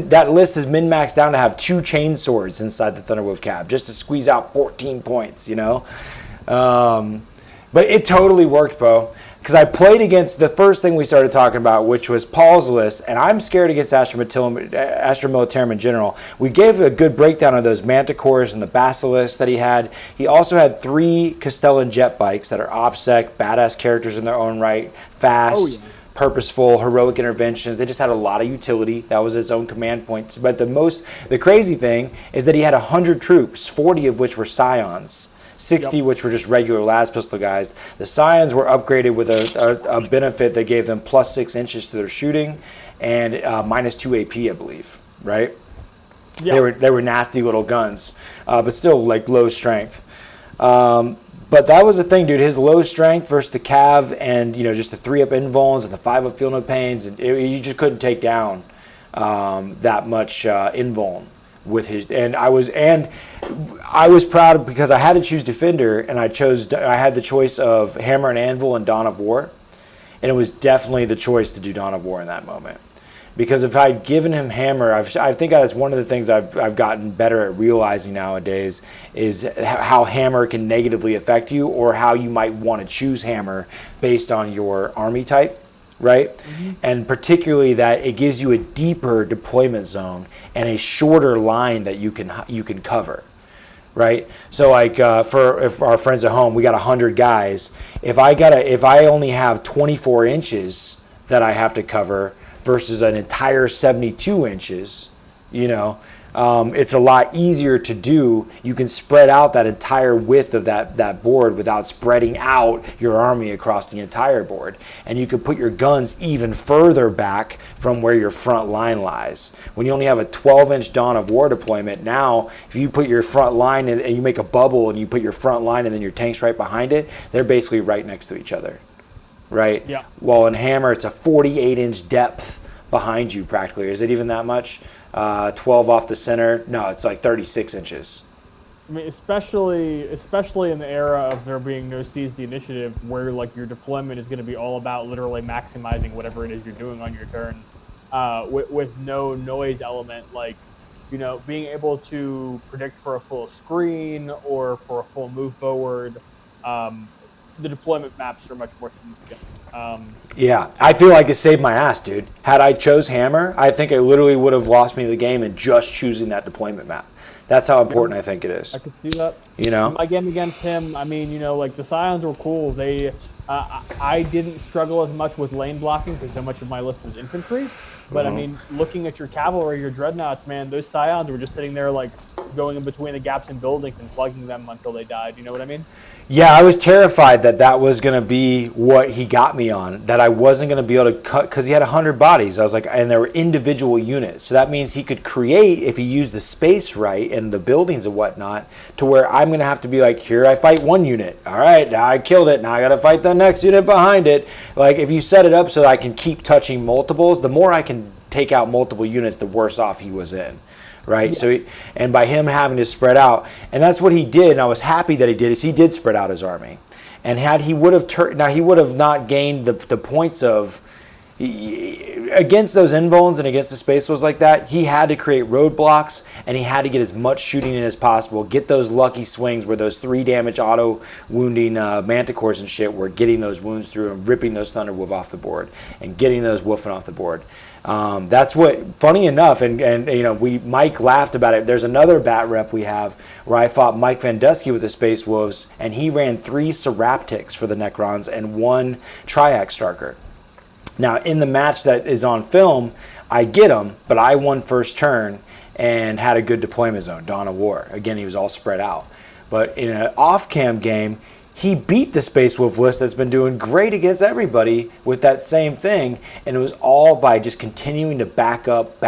S1: that list is min-maxed down to have 2 chain swords inside the Thunderwolf Cav, just to squeeze out 14 points, But it totally worked, Bo. Because I played against the first thing we started talking about, which was Paul's list, and I'm scared against Astra Militarum in general. We gave a good breakdown of those Manticores and the Basilisks that he had. He also had 3 Castellan jet bikes that are OPSEC, badass characters in their own right, fast, purposeful, heroic interventions. They just had a lot of utility. That was his own command points. But the crazy thing is that he had 100 troops, 40 of which were Scions. 60, which were just regular las pistol guys. The Scions were upgraded with a benefit that gave them +6 inches to their shooting and -2 AP, I believe. Right? Yeah. They were nasty little guns, but still like low strength. But that was the thing, dude. His low strength versus the Cav, and just the 3-up invulns and the 5-up feel no pains, and you just couldn't take down that much invuln with his. And I was proud because I had to choose Defender, and I had the choice of Hammer and Anvil and Dawn of War, and it was definitely the choice to do Dawn of War in that moment. Because if I'd given him Hammer, I think that's one of the things I've gotten better at realizing nowadays is how Hammer can negatively affect you, or how you might want to choose Hammer based on your army type, right? Mm-hmm. And particularly that it gives you a deeper deployment zone and a shorter line that you can cover. Right, so like if our friends at home, we got 100 guys. If I only have 24 inches that I have to cover versus an entire 72 inches, it's a lot easier to do. You can spread out that entire width of that board without spreading out your army across the entire board. And you can put your guns even further back from where your front line lies. When you only have a 12-inch Dawn of War deployment, now if you put your front line and you make a bubble and you put your front line and then your tanks right behind it, they're basically right next to each other, right? Yeah. While in Hammer, it's a 48-inch depth behind you practically. Is it even that much? 12 off the center. No, it's like 36 inches.
S2: I mean, especially in the era of there being no seize the initiative, where like your deployment is going to be all about literally maximizing whatever it is you're doing on your turn, with no noise element, like being able to predict for a full screen or for a full move forward. The deployment maps are much more significant.
S1: Yeah, I feel like it saved my ass, dude. Had I chose Hammer, I think I literally would have lost me the game in just choosing that deployment map. That's how important I think it is.
S2: I could see that. My game against him, I mean, like the Scions were cool. I didn't struggle as much with lane blocking because so much of my list was infantry. But I mean, looking at your cavalry, your dreadnoughts, man, those Scions were just sitting there like going in between the gaps in buildings and plugging them until they died. You know what I mean?
S1: Yeah, I was terrified that was going to be what he got me on, that I wasn't going to be able to cut, because he had 100 bodies. I was like, and there were individual units. So that means he could create, if he used the space right and the buildings and whatnot, to where I'm going to have to be like, here I fight one unit. All right, now I killed it. Now I got to fight the next unit behind it. Like if you set it up so that I can keep touching multiples, the more I can take out multiple units, the worse off he was in. Right. Yeah. So, and by him having to spread out, and that's what he did, and I was happy that he did, is he did spread out his army. And he would have not gained the points of against those invulns and against the Space Wolves like that, he had to create roadblocks, and he had to get as much shooting in as possible, get those lucky swings where those 3 damage auto wounding manticores and shit were getting those wounds through and ripping those Thunderwolf off the board and getting those Wolfen off the board. That's what, funny enough, and you know, Mike laughed about it. There's another bat rep we have where I fought Mike Van Dusky with the Space Wolves, and he ran 3 Seraptics for the Necrons and 1 Triax Starker. Now, in the match that is on film, I get him, but I won first turn and had a good deployment zone, Dawn of War. Again, he was all spread out. But in an off-cam game, he beat the Space Wolf list that's been doing great against everybody with that same thing, and it was all by just continuing to back up,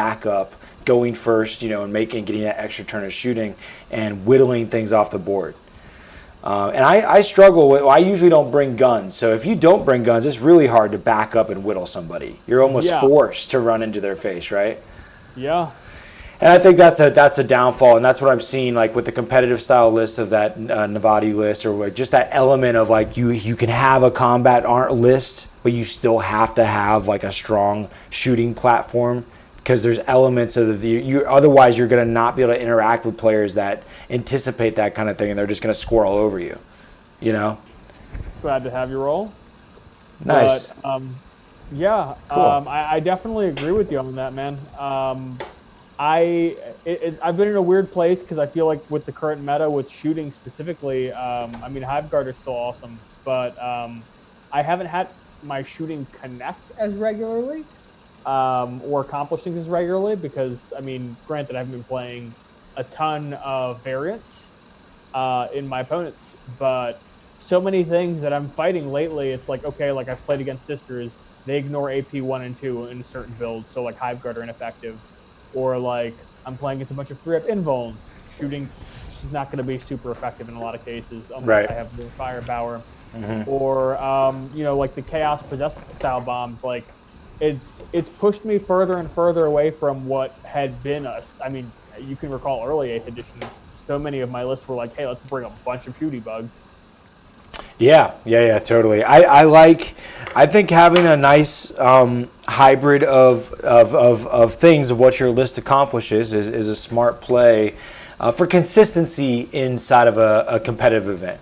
S1: going first, you know, and getting that extra turn of shooting and whittling things off the board. And I struggle with, I usually don't bring guns. So if you don't bring guns, it's really hard to back up and whittle somebody. You're almost forced to run into their face, right?
S2: Yeah.
S1: And I think that's a downfall, and that's what I'm seeing, like with the competitive style list of that Navati list, or like just that element of like you can have a combat list, but you still have to have like a strong shooting platform, because there's elements of otherwise you're going to not be able to interact with players that anticipate that kind of thing, and they're just going to score all over you, you know?
S2: Glad to have you roll.
S1: Nice.
S2: But, yeah, cool. I definitely agree with you on that, man. I've been in a weird place because I feel like with the current meta with shooting specifically, I mean, Hiveguard is still awesome, but I haven't had my shooting connect as regularly or accomplish things as regularly because, I mean, granted, I haven't been playing a ton of variants in my opponents, but so many things that I'm fighting lately, it's like, okay, like I've played against Sisters, they ignore AP 1 and 2 in certain builds, so like Hiveguard are ineffective. Or like I'm playing against a bunch of 3-up invulns, shooting is not going to be super effective in a lot of cases unless I have more firepower. Mm-hmm. Or you know, like the chaos possessed style bombs, like it's pushed me further and further away from what had been us. I mean, you can recall early 8th edition, so many of my lists were like, hey, let's bring a bunch of shooty bugs.
S1: Yeah, totally. I think having a nice hybrid of things of what your list accomplishes is a smart play for consistency inside of a competitive event.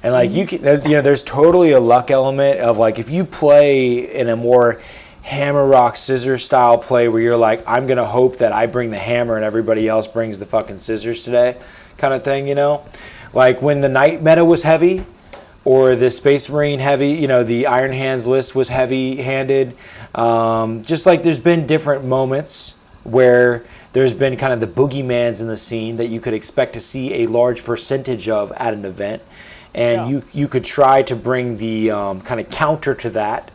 S1: And like you can, you know, there's totally a luck element of like if you play in a more hammer rock scissors style play where you're like, I'm gonna hope that I bring the hammer and everybody else brings the fucking scissors today, kind of thing, you know. Like when the Knight meta was heavy, or the Space Marine heavy, you know, the Iron Hands list was heavy-handed. Just like there's been different moments where there's been kind of the boogeyman's in the scene that you could expect to see a large percentage of at an event. And you could try to bring the kind of counter to that.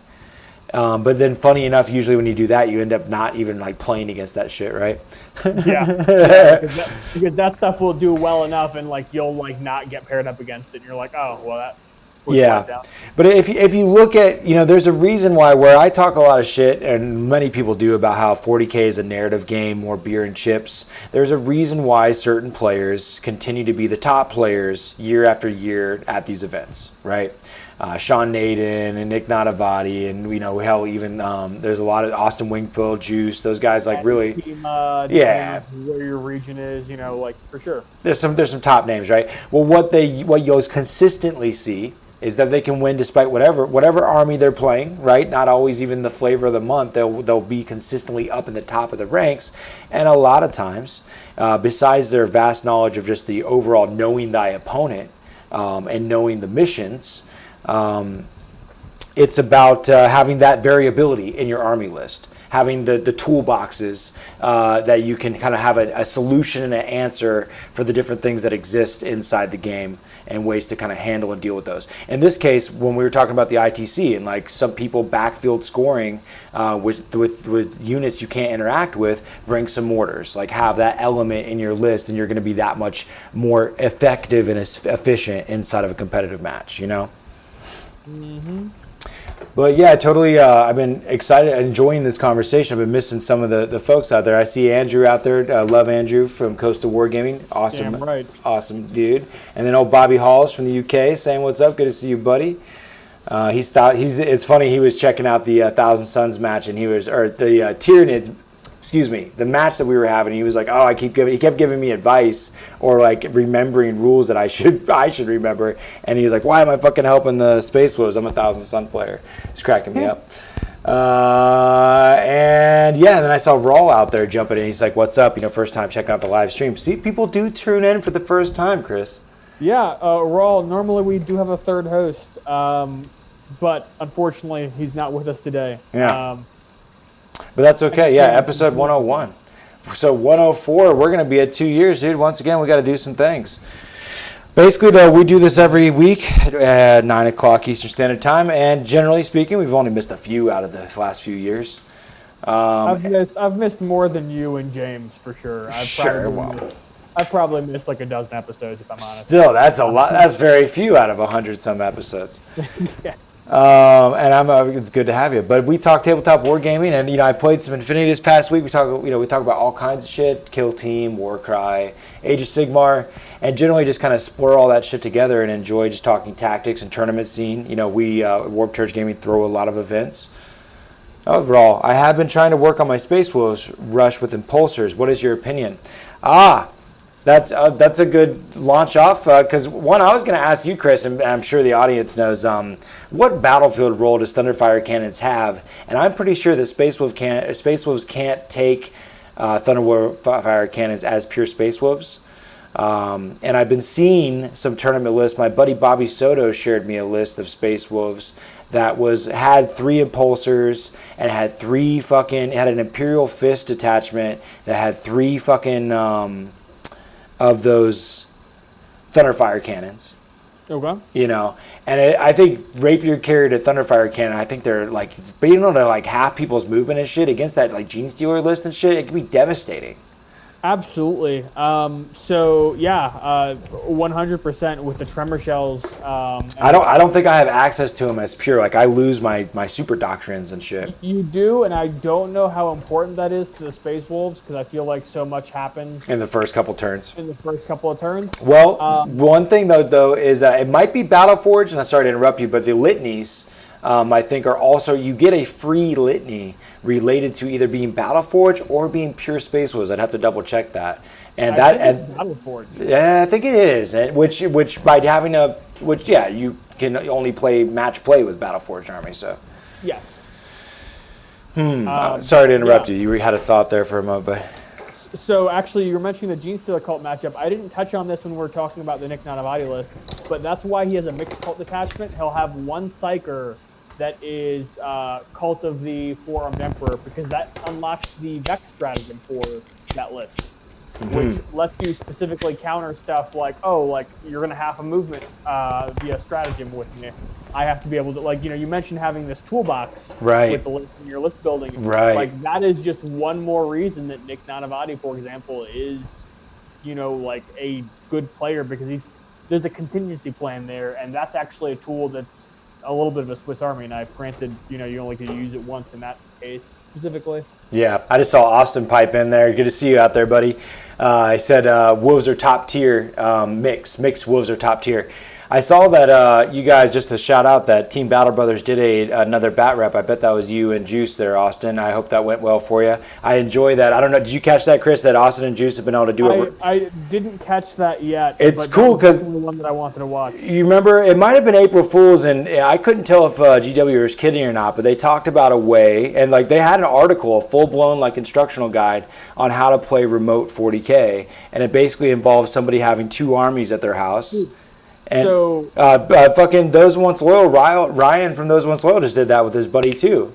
S1: But then funny enough, usually when you do that, you end up not even like playing against that shit, right?
S2: Because that stuff will do well enough and like you'll like not get paired up against it. And you're like, oh, well, that...
S1: But if you look at, you know, there's a reason why where I talk a lot of shit, and many people do, about how 40K is a narrative game, more beer and chips. There's a reason why certain players continue to be the top players year after year at these events, right? Sean Naden and Nick Nadavati, and you know, hell, even there's a lot of Austin Wingfield, Juice, those guys like really,
S2: where your region is, you know, like for sure. There's some
S1: top names, right? Well, what you'll consistently see is that they can win despite whatever army they're playing, right? Not always even the flavor of the month. They'll be consistently up in the top of the ranks, and a lot of times, besides their vast knowledge of just the overall knowing thy opponent and knowing the missions. It's about having that variability in your army list, having the toolboxes that you can kind of have a solution and an answer for the different things that exist inside the game and ways to kind of handle and deal with those. In this case, when we were talking about the ITC and like some people backfield scoring with units you can't interact with, bring some mortars, like have that element in your list and you're going to be that much more effective and efficient inside of a competitive match, you know? Mm-hmm. But yeah, totally. I've been excited, enjoying this conversation. I've been missing some of the folks out there. I see Andrew out there. I love Andrew from Coastal Wargaming. Awesome,
S2: damn right.
S1: Awesome dude. And then old Bobby Halls from the UK saying what's up. Good to see you, buddy. It's funny. He was checking out the Thousand Suns match, and the Tyranids. Excuse me, the match that we were having. He was like, "Oh, he kept giving me advice or like remembering rules that I should remember." And he was like, "Why am I fucking helping the Space Wolves? I'm a Thousand Sun player." It's cracking me up. And then I saw Rawl out there jumping in. He's like, "What's up? First time checking out the live stream." See, people do tune in for the first time, Chris.
S2: Yeah, Rawl. Normally we do have a third host, but unfortunately he's not with us today.
S1: Yeah. But that's okay. Yeah, episode 101. So 104, we're going to be at 2 years, dude. Once again, we got to do some things. Basically, though, we do this every week at 9 o'clock Eastern Standard Time. And generally speaking, we've only missed a few out of the last few years.
S2: I've missed more than you and James, for sure. I've probably missed like a dozen episodes, if I'm honest.
S1: Still, that's a lot. That's very few out of 100-some episodes.
S2: Yeah.
S1: And it's good to have you. But we talk tabletop wargaming, and I played some Infinity this past week. We talk about all kinds of shit: Kill Team, Warcry, Age of Sigmar, and generally just kind of explore all that shit together and enjoy just talking tactics and tournament scene. We Warp Church Gaming throw a lot of events. Overall, I have been trying to work on my Space Wolves rush with impulsors. What is your opinion? That's a good launch off, because one, I was going to ask you, Chris, and I'm sure the audience knows, what battlefield role does Thunderfire cannons have? And I'm pretty sure that Space Wolves can't take Thunderfire cannons as pure Space Wolves. And I've been seeing some tournament lists. My buddy Bobby Soto shared me a list of Space Wolves that had 3 impulsors and had had an Imperial Fist attachment that had 3 fucking of those Thunderfire cannons.
S2: Okay.
S1: And I think Rapier carried a Thunderfire cannon. I think they're like, being able to like half people's movement and shit against that like Gene Stealer list and shit, it can be devastating.
S2: Absolutely. 100% with the tremor shells.
S1: I don't think I have access to them as pure. Like I lose my super doctrines and shit.
S2: You do, and I don't know how important that is to the Space Wolves, because I feel like so much happens
S1: in the first couple turns.
S2: Well,
S1: one thing though is that it might be Battleforged, and I'm sorry to interrupt you, but the litanies, I think, are also, you get a free litany related to either being Battleforged or being pure Space Wolves. I'd have to double check that. And
S2: Battleforged.
S1: Yeah, I think it is. Which by having you can only match play with Battleforged army. So.
S2: Yes.
S1: Sorry to interrupt you. You had a thought there for a moment, but.
S2: So actually, you were mentioning the Gene Stealer cult matchup. I didn't touch on this when we were talking about the Nick Nanavati list, but that's why he has a mixed cult detachment. He'll have one Psyker that is Cult of the Four-Armed Emperor, because that unlocks the Vex stratagem for that list, which lets you specifically counter stuff like, you're going to have a movement via stratagem with me. I have to be able to, you mentioned having this toolbox with the list in your list building.
S1: Right.
S2: Like, that is just one more reason that Nick Nanavati, for example, is, a good player, because there's a contingency plan there, and that's actually a tool that's a little bit of a Swiss Army knife. Granted, you only can use it once in that case specifically.
S1: Yeah, I just saw Austin pipe in there. Good to see you out there, buddy. I said wolves are top tier. Mixed wolves are top tier. I saw that you guys, just to shout out, that Team Battle Brothers did another bat rep. I bet that was you and Juice there, Austin. I hope that went well for you. I enjoy that. I don't know, did you catch that, Chris, that Austin and Juice have been able to do it?
S2: I didn't catch that yet.
S1: It's cool because
S2: the one that I wanted to watch.
S1: You remember, it might have been April Fool's, and I couldn't tell if GW was kidding or not, but they talked about a way, and they had an article, a full-blown instructional guide on how to play remote 40K, and it basically involves somebody having 2 armies at their house. And fucking Those Once Loyal, Ryan from Those Once Loyal just did that with his buddy too.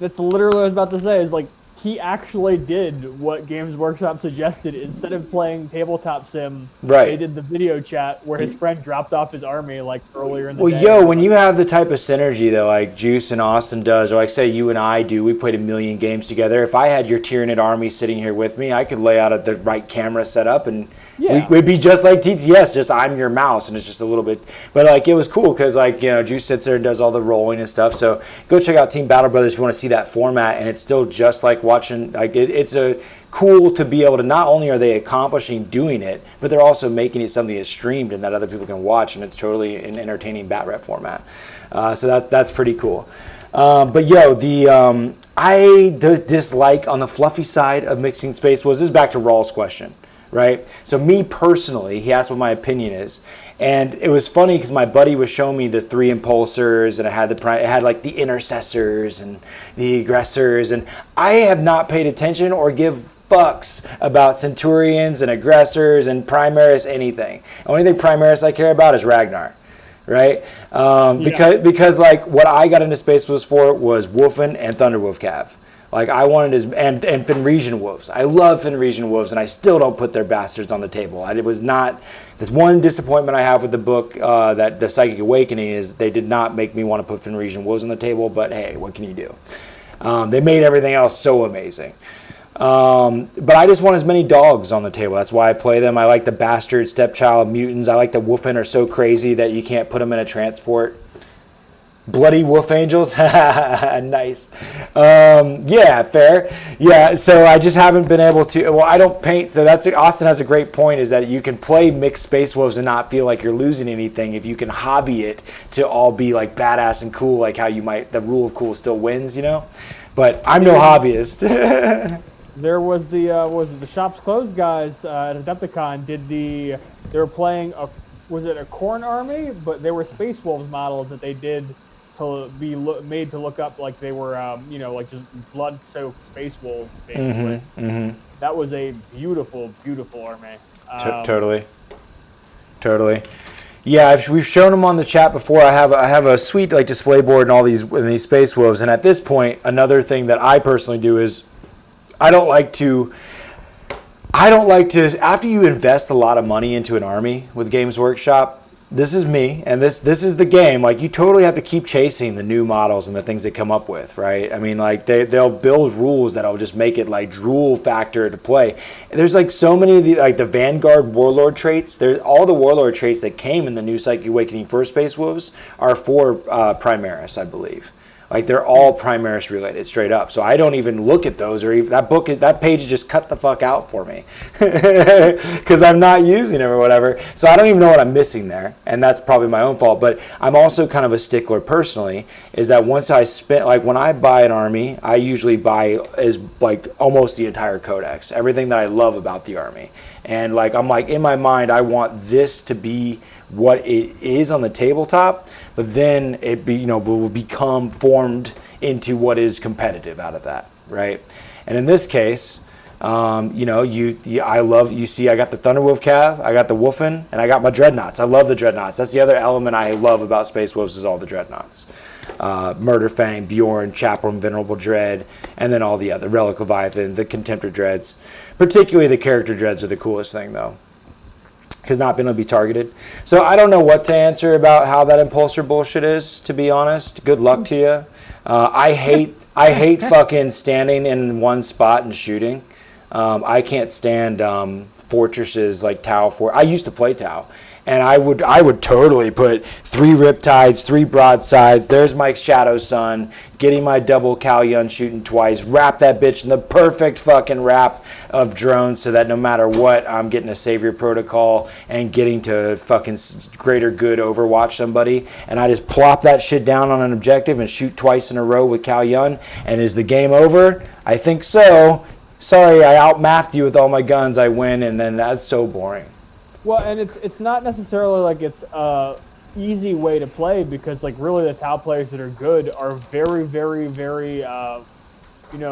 S2: That's literally what I was about to say. Is he actually did what Games Workshop suggested. Instead of playing tabletop sim, they did the video chat where his friend dropped off his army earlier in the day.
S1: Well, when you have the type of synergy though, like Juice and Austin does, or say you and I do, we played 1 million games together. If I had your Tyranid army sitting here with me, I could lay out the right camera setup and we'd be just like TTS, just I'm your mouse, and it's just a little bit, but it was cool because Juice sits there and does all the rolling and stuff. So go check out Team Battle Brothers if you want to see that format, and it's still just like watching. It's a cool to be able to, not only are they accomplishing doing it, but they're also making it something that's streamed and that other people can watch, and it's totally an entertaining bat rep format. So that's pretty cool. But yo, I dislike on the fluffy side of mixing Space Wolves. This is back to Rawls' question, right? So me personally, he asked what my opinion is, and it was funny because my buddy was showing me the 3 impulsors, and it had like the intercessors and the aggressors, and I have not paid attention or give fucks about Centurions and aggressors and Primaris anything. The only thing Primaris I care about is Ragnar. Right? Because like what I got into Space Wolves for was Wolfen and Thunderwolf Cav. Like I wanted and Fenrisian Wolves. I love Fenrisian Wolves, and I still don't put their bastards on the table. It was not, this one disappointment I have with the book, that the Psychic Awakening, is they did not make me want to put Fenrisian Wolves on the table, but hey, what can you do? They made everything else so amazing. But I just want as many dogs on the table. That's why I play them. I like the bastard stepchild mutants. I like the Wolfen are so crazy that you can't put them in a transport. Bloody wolf angels. Nice. Yeah, fair. Yeah, so I just haven't been able to, well, I don't paint, so Austin has a great point, is that you can play mixed Space Wolves and not feel like you're losing anything if you can hobby it to all be like badass and cool, like how you might, the rule of cool still wins, you know? But I'm no hobbyist.
S2: There was the Shops Closed guys at Adepticon they were playing was it a Khorne army? But they were Space Wolves models that they did to be made to look up like they were like just blood-soaked Space Wolves basically. That was a beautiful army.
S1: Totally. Yeah, we've shown them on the chat before. I have a sweet like display board and all these Space Wolves, and at this point, another thing that I personally do is I don't like to, after you invest a lot of money into an army with Games Workshop, this is me, and this is the game, like you totally have to keep chasing the new models and the things they come up with, right? I mean, like they'll build rules that'll just make it like drool factor to play. And there's like so many of the Vanguard Warlord traits, all the Warlord traits that came in the new Psychic Awakening First Space Wolves are for Primaris, I believe. Like they're all Primaris related, straight up. So I don't even look at those, or even that page is just cut the fuck out for me because I'm not using them or whatever. So I don't even know what I'm missing there, and that's probably my own fault. But I'm also kind of a stickler personally, is that once I spend, like when I buy an army, I usually buy is like almost the entire codex, everything that I love about the army, and like I'm like in my mind, I want this to be what it is on the tabletop. But then it will become formed into what is competitive out of that, right? And in this case, I got the Thunderwolf Cav, I got the Wolfen, and I got my Dreadnoughts. I love the Dreadnoughts. That's the other element I love about Space Wolves is all the Dreadnoughts. Murderfang, Bjorn, Chaplain, Venerable Dread, and then all the other Relic Leviathan, the Contemptor Dreads. Particularly the character Dreads are the coolest thing, though, because not being able to be targeted. So I don't know what to answer about how that impulsor bullshit is, to be honest. Good luck to you. I hate fucking standing in one spot and shooting. I can't stand fortresses like Tau. I used to play Tau, and I would totally put 3 Riptides, 3 Broadsides. There's Mike's Shadow Sun, getting my double Kalyun shooting twice, wrap that bitch in the perfect fucking wrap of drones so that no matter what, I'm getting a Savior Protocol and getting to fucking greater good overwatch somebody. And I just plop that shit down on an objective and shoot twice in a row with Kalyun. And is the game over? I think so. Sorry, I outmathed you with all my guns. I win, and then that's so boring.
S2: Well, and it's not necessarily like it's easy way to play, because like really the Tau players that are good are very, very, very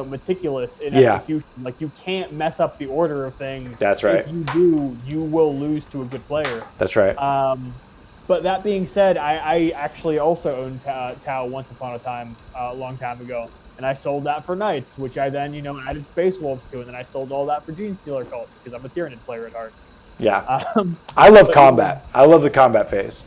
S2: meticulous in execution. Like you can't mess up the order of things.
S1: That's right.
S2: If you do, you will lose to a good player.
S1: That's right.
S2: But that being said, I actually also owned Tau once upon a time, a long time ago, and I sold that for Knights, which I then added Space Wolves to, and then I sold all that for Gene Stealer Cults because I'm a Tyranid player at heart.
S1: Yeah. I love combat. I love the combat phase.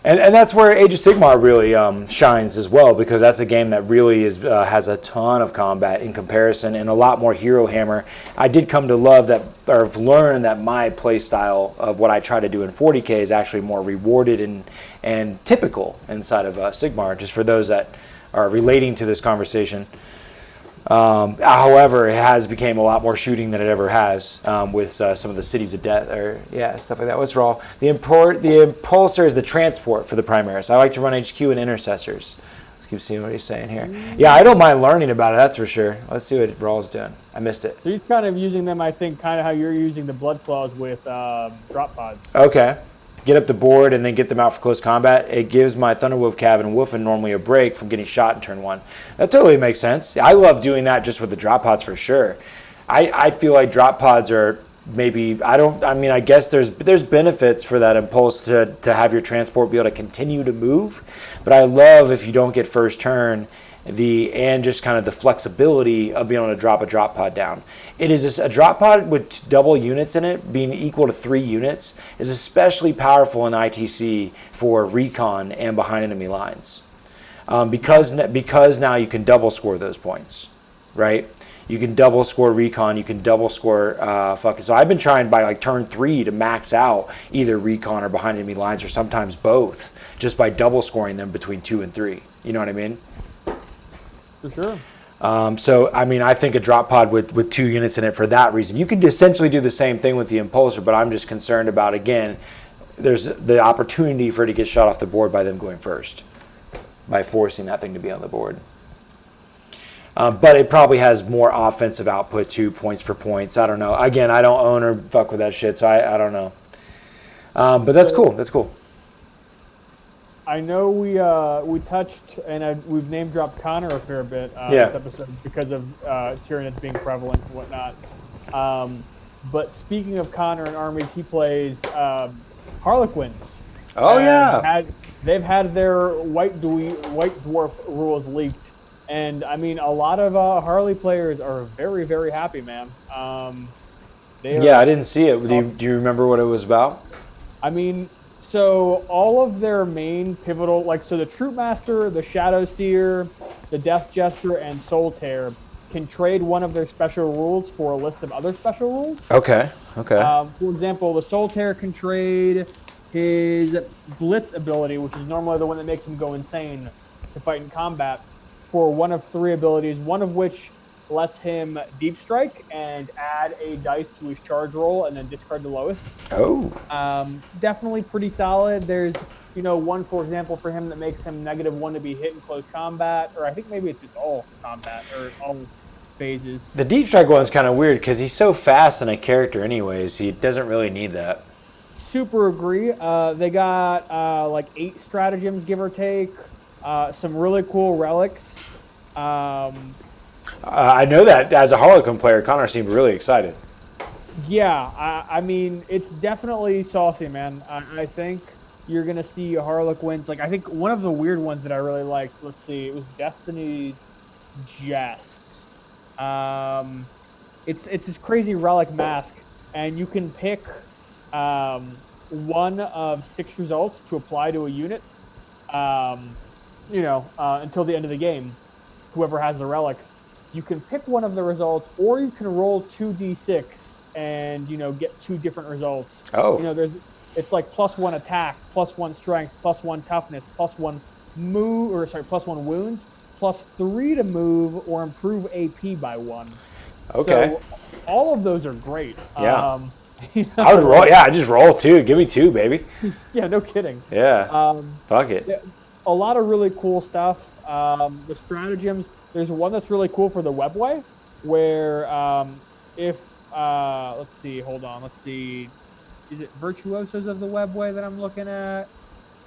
S1: And that's where Age of Sigmar really shines as well, because that's a game that really has a ton of combat in comparison and a lot more hero hammer. I did come to love that, or learn that my play style of what I try to do in 40K is actually more rewarded and typical inside of Sigmar, just for those that are relating to this conversation. However, it has become a lot more shooting than it ever has with some of the cities of death or stuff like that. What's wrong? The impulsor is the transport for the Primaris. I like to run HQ and intercessors. Let's keep seeing what he's saying here. Yeah, I don't mind learning about it. That's for sure. Let's see what Raw's doing. I missed it.
S2: So he's kind of using them, I think, kind of how you're using the blood claws with drop pods.
S1: Okay. Get up the board and then get them out for close combat. It gives my Thunderwolf Cav and Wolfen normally a break from getting shot in turn 1. That totally makes sense. I love doing that just with the drop pods for sure. I feel like drop pods are maybe, I guess there's benefits for that impulse to have your transport be able to continue to move. But I love if you don't get first turn, and just kind of the flexibility of being able to drop a drop pod down. It is a drop pod with double units in it, being equal to 3 units, is especially powerful in ITC for recon and behind enemy lines, because now you can double score those points, right? You can double score recon, you can double score So I've been trying by like turn 3 to max out either recon or behind enemy lines, or sometimes both, just by double scoring them between 2 and 3. You know what I mean?
S2: For sure.
S1: I think a drop pod with 2 units in it for that reason. You can essentially do the same thing with the impulsor, but I'm just concerned about, again, there's the opportunity for it to get shot off the board by them going first, by forcing that thing to be on the board. But it probably has more offensive output too, points for points. I don't know. Again, I don't own or fuck with that shit, so I don't know. But that's cool. That's cool.
S2: I know we touched and we've name dropped Connor a fair bit this episode because of Tyranids being prevalent and whatnot. But speaking of Connor and armies, he plays Harlequins.
S1: Oh yeah.
S2: They've had their white dwarf rules leaked, and I mean a lot of Harley players are very, very happy, man. I
S1: didn't see it. Do you remember what it was about?
S2: I mean, so all of their main pivotal, so the Troopmaster, the Shadow Seer, the Death Jester, and Soul Tear can trade one of their special rules for a list of other special rules.
S1: Okay.
S2: For example, the Soul Tear can trade his Blitz ability, which is normally the one that makes him go insane to fight in combat, for one of 3 abilities, one of which lets him deep strike and add a dice to his charge roll and then discard the lowest.
S1: Oh.
S2: Definitely pretty solid. There's, one, for example, for him that makes him -1 to be hit in close combat, or I think maybe it's just all combat or all phases.
S1: The deep strike one's kind of weird because he's so fast in a character anyways. He doesn't really need that.
S2: Super agree. They got 8 stratagems, give or take. Some really cool relics.
S1: I know that as a Harlequin player, Connor seemed really excited.
S2: Yeah, I mean, it's definitely saucy, man. I think you're going to see Harlequins. I think one of the weird ones that I really liked, let's see, it was Destiny's Jest. It's this crazy relic mask, and you can pick one of 6 results to apply to a unit, until the end of the game, whoever has the relic. You can pick one of the results, or you can roll 2d6 and, get 2 different results.
S1: Oh.
S2: It's like +1 attack, +1 strength, +1 toughness, +1 +1 wounds, +3 to move or improve AP by 1.
S1: Okay.
S2: So all of those are great.
S1: Yeah. I would roll. Yeah, I just roll 2. Give me 2, baby.
S2: Yeah, no kidding.
S1: Yeah. Fuck it.
S2: A lot of really cool stuff. The stratagems. There's one that's really cool for the webway, where let's see, is it Virtuosos of the Webway that I'm looking at?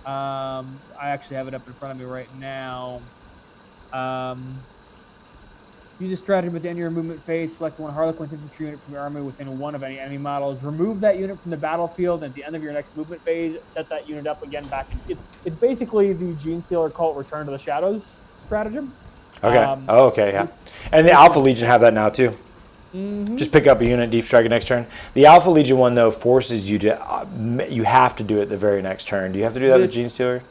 S2: I actually have it up in front of me right now. Use a stratagem at the end of your movement phase. Select one Harlequin infantry unit from your army within 1 of any enemy models. Remove that unit from the battlefield, and at the end of your next movement phase, set that unit up again back. It's basically the Genestealer Cult Return to the Shadows stratagem.
S1: Okay. Okay, yeah. And the Alpha Legion have that now too. Mm-hmm. Just pick up a unit, deep strike it next turn. The Alpha Legion one though forces you to, you have to do it the very next turn. Do you have to do that with Genestealer?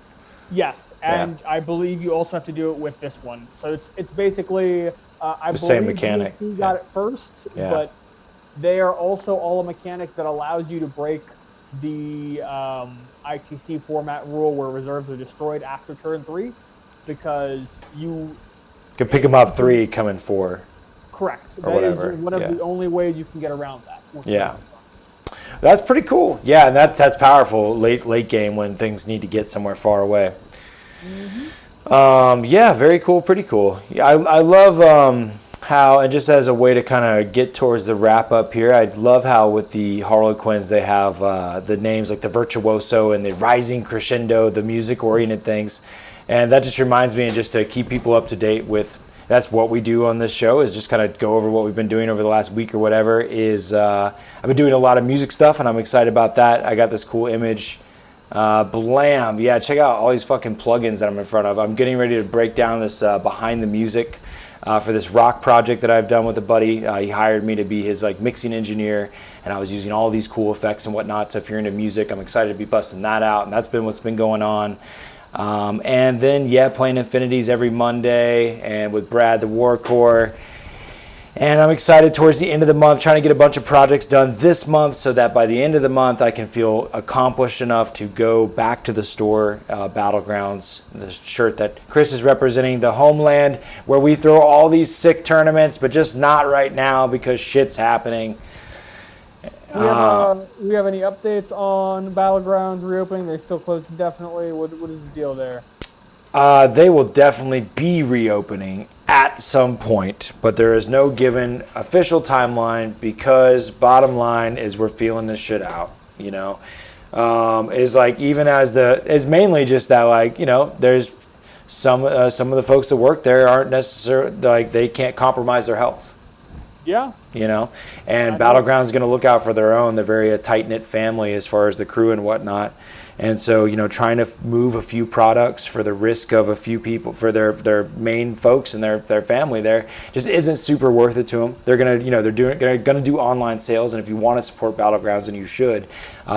S2: Yes, and I believe you also have to do it with this one. So it's basically
S1: the same mechanic.
S2: You got it first, but they are also all a mechanic that allows you to break the ITC format rule where reserves are destroyed after turn 3, because you
S1: could pick them up 3, come in 4.
S2: Correct.
S1: Or
S2: That
S1: whatever.
S2: is one of the only ways you can get around that.
S1: Yeah. That's pretty cool. Yeah, and that's powerful late game when things need to get somewhere far away. Yeah, very cool, pretty cool. Yeah, I love how, and just as a way to kind of get towards the wrap up here, I love how with the Harlequins they have the names like the Virtuoso and the Rising Crescendo, the music oriented things, and that just reminds me, and just to keep people up to date with. That's what we do on this show, is just kind of go over what we've been doing over the last week or whatever. I've been doing a lot of music stuff, and I'm excited about that. I got this cool image. Blam. Yeah, check out all these fucking plugins that I'm in front of. I'm getting ready to break down this behind the music for this rock project that I've done with a buddy. He hired me to be his like mixing engineer, and I was using all these cool effects and whatnot. So if you're into music, I'm excited to be busting that out, and that's been what's been going on. And then, playing Infinities every Monday, and with Brad, the Warcore. And I'm excited towards the end of the month, trying to get a bunch of projects done this month so that by the end of the month, I can feel accomplished enough to go back to the store, Battlegrounds, the shirt that Chris is representing, the homeland, where we throw all these sick tournaments, but just not right now because shit's happening.
S2: We have any updates on Battlegrounds reopening? They're still closed indefinitely. What is the deal there?
S1: They will definitely be reopening at some point, but there is no given official timeline because bottom line is we're feeling this shit out, is like, even as it's mainly just that, like, there's some of the folks that work there aren't necessarily, like, they can't compromise their health.
S2: Yeah.
S1: And Battlegrounds is going to look out for their own. They're very a tight-knit family as far as the crew and whatnot. And so, trying to move a few products for the risk of a few people, for their main folks and their family there, just isn't super worth it to them. They're going to, they're going to do online sales. And if you want to support Battlegrounds, and you should,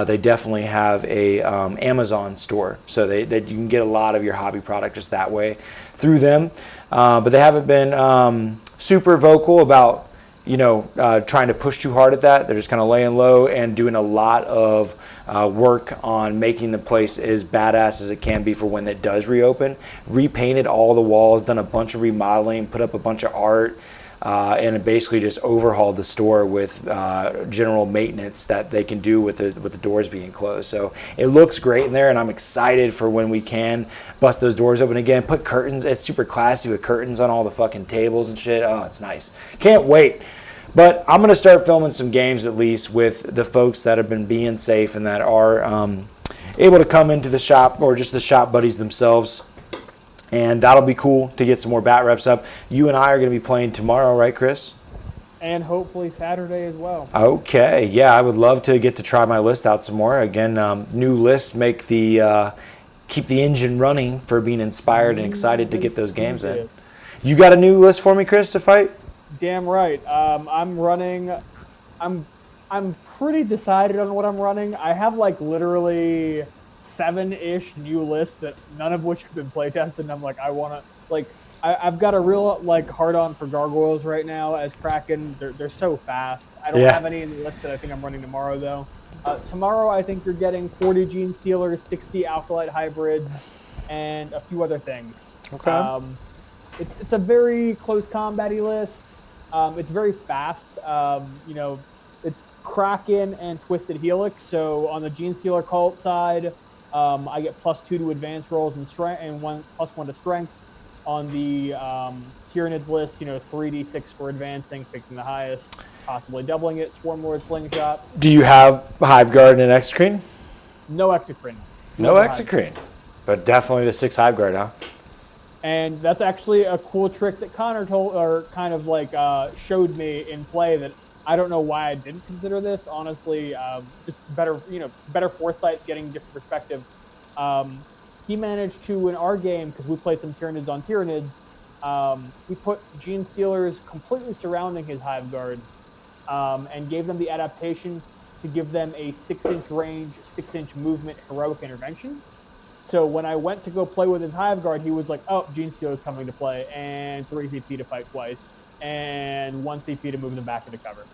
S1: they definitely have a Amazon store. So that you can get a lot of your hobby product just that way through them. But they haven't been super vocal about, trying to push too hard at that. They're just kind of laying low and doing a lot of work on making the place as badass as it can be for when it does reopen. Repainted all the walls, done a bunch of remodeling, put up a bunch of art, and basically just overhauled the store with general maintenance that they can do with the doors being closed. So it looks great in there, and I'm excited for when we can bust those doors open again. Put curtains. It's super classy with curtains on all the fucking tables and shit. Oh, it's nice. Can't wait. But I'm going to start filming some games, at least with the folks that have been being safe and that are able to come into the shop, or just the shop buddies themselves. And that'll be cool to get some more bat reps up. You and I are going to be playing tomorrow, right, Chris?
S2: And hopefully Saturday as well.
S1: Okay. Yeah, I would love to get to try my list out some more. Again, new lists make keep the engine running for being inspired and excited to get those games in. You got a new list for me, Chris, to fight?
S2: Damn right. I'm running. I'm pretty decided on what I'm running. I have like literally 7-ish new lists that none of which have been playtested. And I'm like, I've got a real like hard on for gargoyles right now as Kraken. They're so fast. I don't have any in the list that I think I'm running tomorrow though. Tomorrow I think you're getting 40 Gene Stealers, 60 Alkalite Hybrids, and a few other things.
S1: Okay.
S2: It's a very close combat-y list. It's very fast. It's Kraken and Twisted Helix. So on the Gene Stealer Cult side, I get +2 to advance rolls and strength, and +1 to strength. On the Tyranids list, 3d6 for advancing, picking the highest, possibly doubling it. Swarmlord Slingshot.
S1: Do you have Hiveguard and Exocrine?
S2: No Exocrine.
S1: No Exocrine, but definitely the 6 Hiveguard, huh?
S2: And that's actually a cool trick that Connor told, or kind of like showed me in play, that I don't know why I didn't consider this. Honestly, just better foresight, getting different perspective. He managed to, in our game, because we played some Tyranids on Tyranids, we put Gene Stealers completely surrounding his Hiveguard, and gave them the adaptation to give them a 6-inch range, 6-inch movement heroic intervention. So when I went to go play with his Hiveguard, he was like, oh, Gene Stealer's coming to play, and 3 CP to fight twice, and 1 CP to move them back into cover.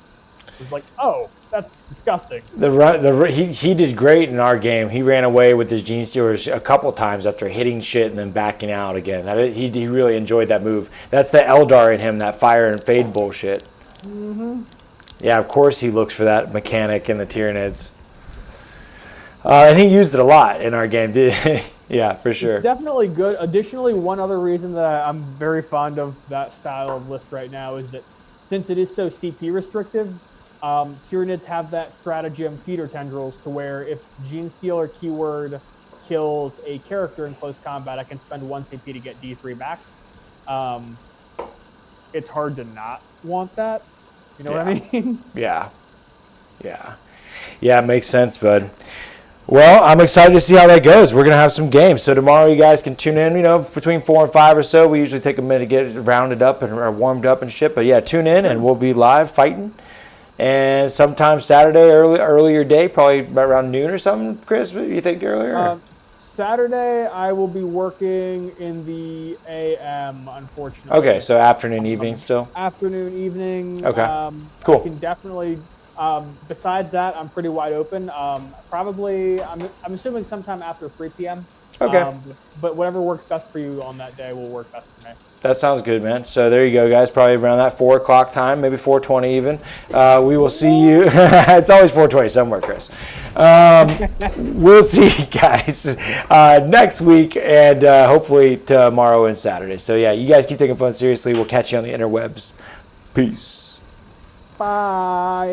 S2: It was like, oh, that's disgusting.
S1: He did great in our game. He ran away with his Gene Stealers a couple times after hitting shit and then backing out again. He really enjoyed that move. That's the Eldar in him, that fire and fade bullshit.
S2: Mm-hmm.
S1: Yeah, of course he looks for that mechanic in the Tyranids. And he used it a lot in our game. Yeah, for sure.
S2: It's definitely good. Additionally, one other reason that I'm very fond of that style of list right now is that since it is so CP restrictive, Tyranids have that stratagem feeder tendrils to where if Gene Stealer keyword kills a character in close combat, I can spend 1 CP to get D3 back. It's hard to not want that. You know what I mean?
S1: Yeah. It makes sense, bud. Well, I'm excited to see how that goes. We're going to have some games. So tomorrow you guys can tune in, between 4 and 5 or so. We usually take a minute to get it rounded up or warmed up and shit. But yeah, tune in and we'll be live fighting. And sometime Saturday, earlier day, probably around noon or something. Chris, what do you think earlier?
S2: Saturday, I will be working in the AM, unfortunately.
S1: Okay, so afternoon, evening still?
S2: Afternoon, evening.
S1: Okay, cool.
S2: I can definitely... besides that, I'm pretty wide open. Probably, I'm assuming sometime after 3 p.m.
S1: Okay.
S2: But whatever works best for you on that day will work best for me.
S1: That sounds good, man. So there you go, guys. Probably around that 4 o'clock time, maybe 4:20 even. We will see you. It's always 4:20 somewhere, Chris. We'll see you guys next week and hopefully tomorrow and Saturday. So yeah, you guys keep taking fun seriously. We'll catch you on the interwebs. Peace.
S2: Bye.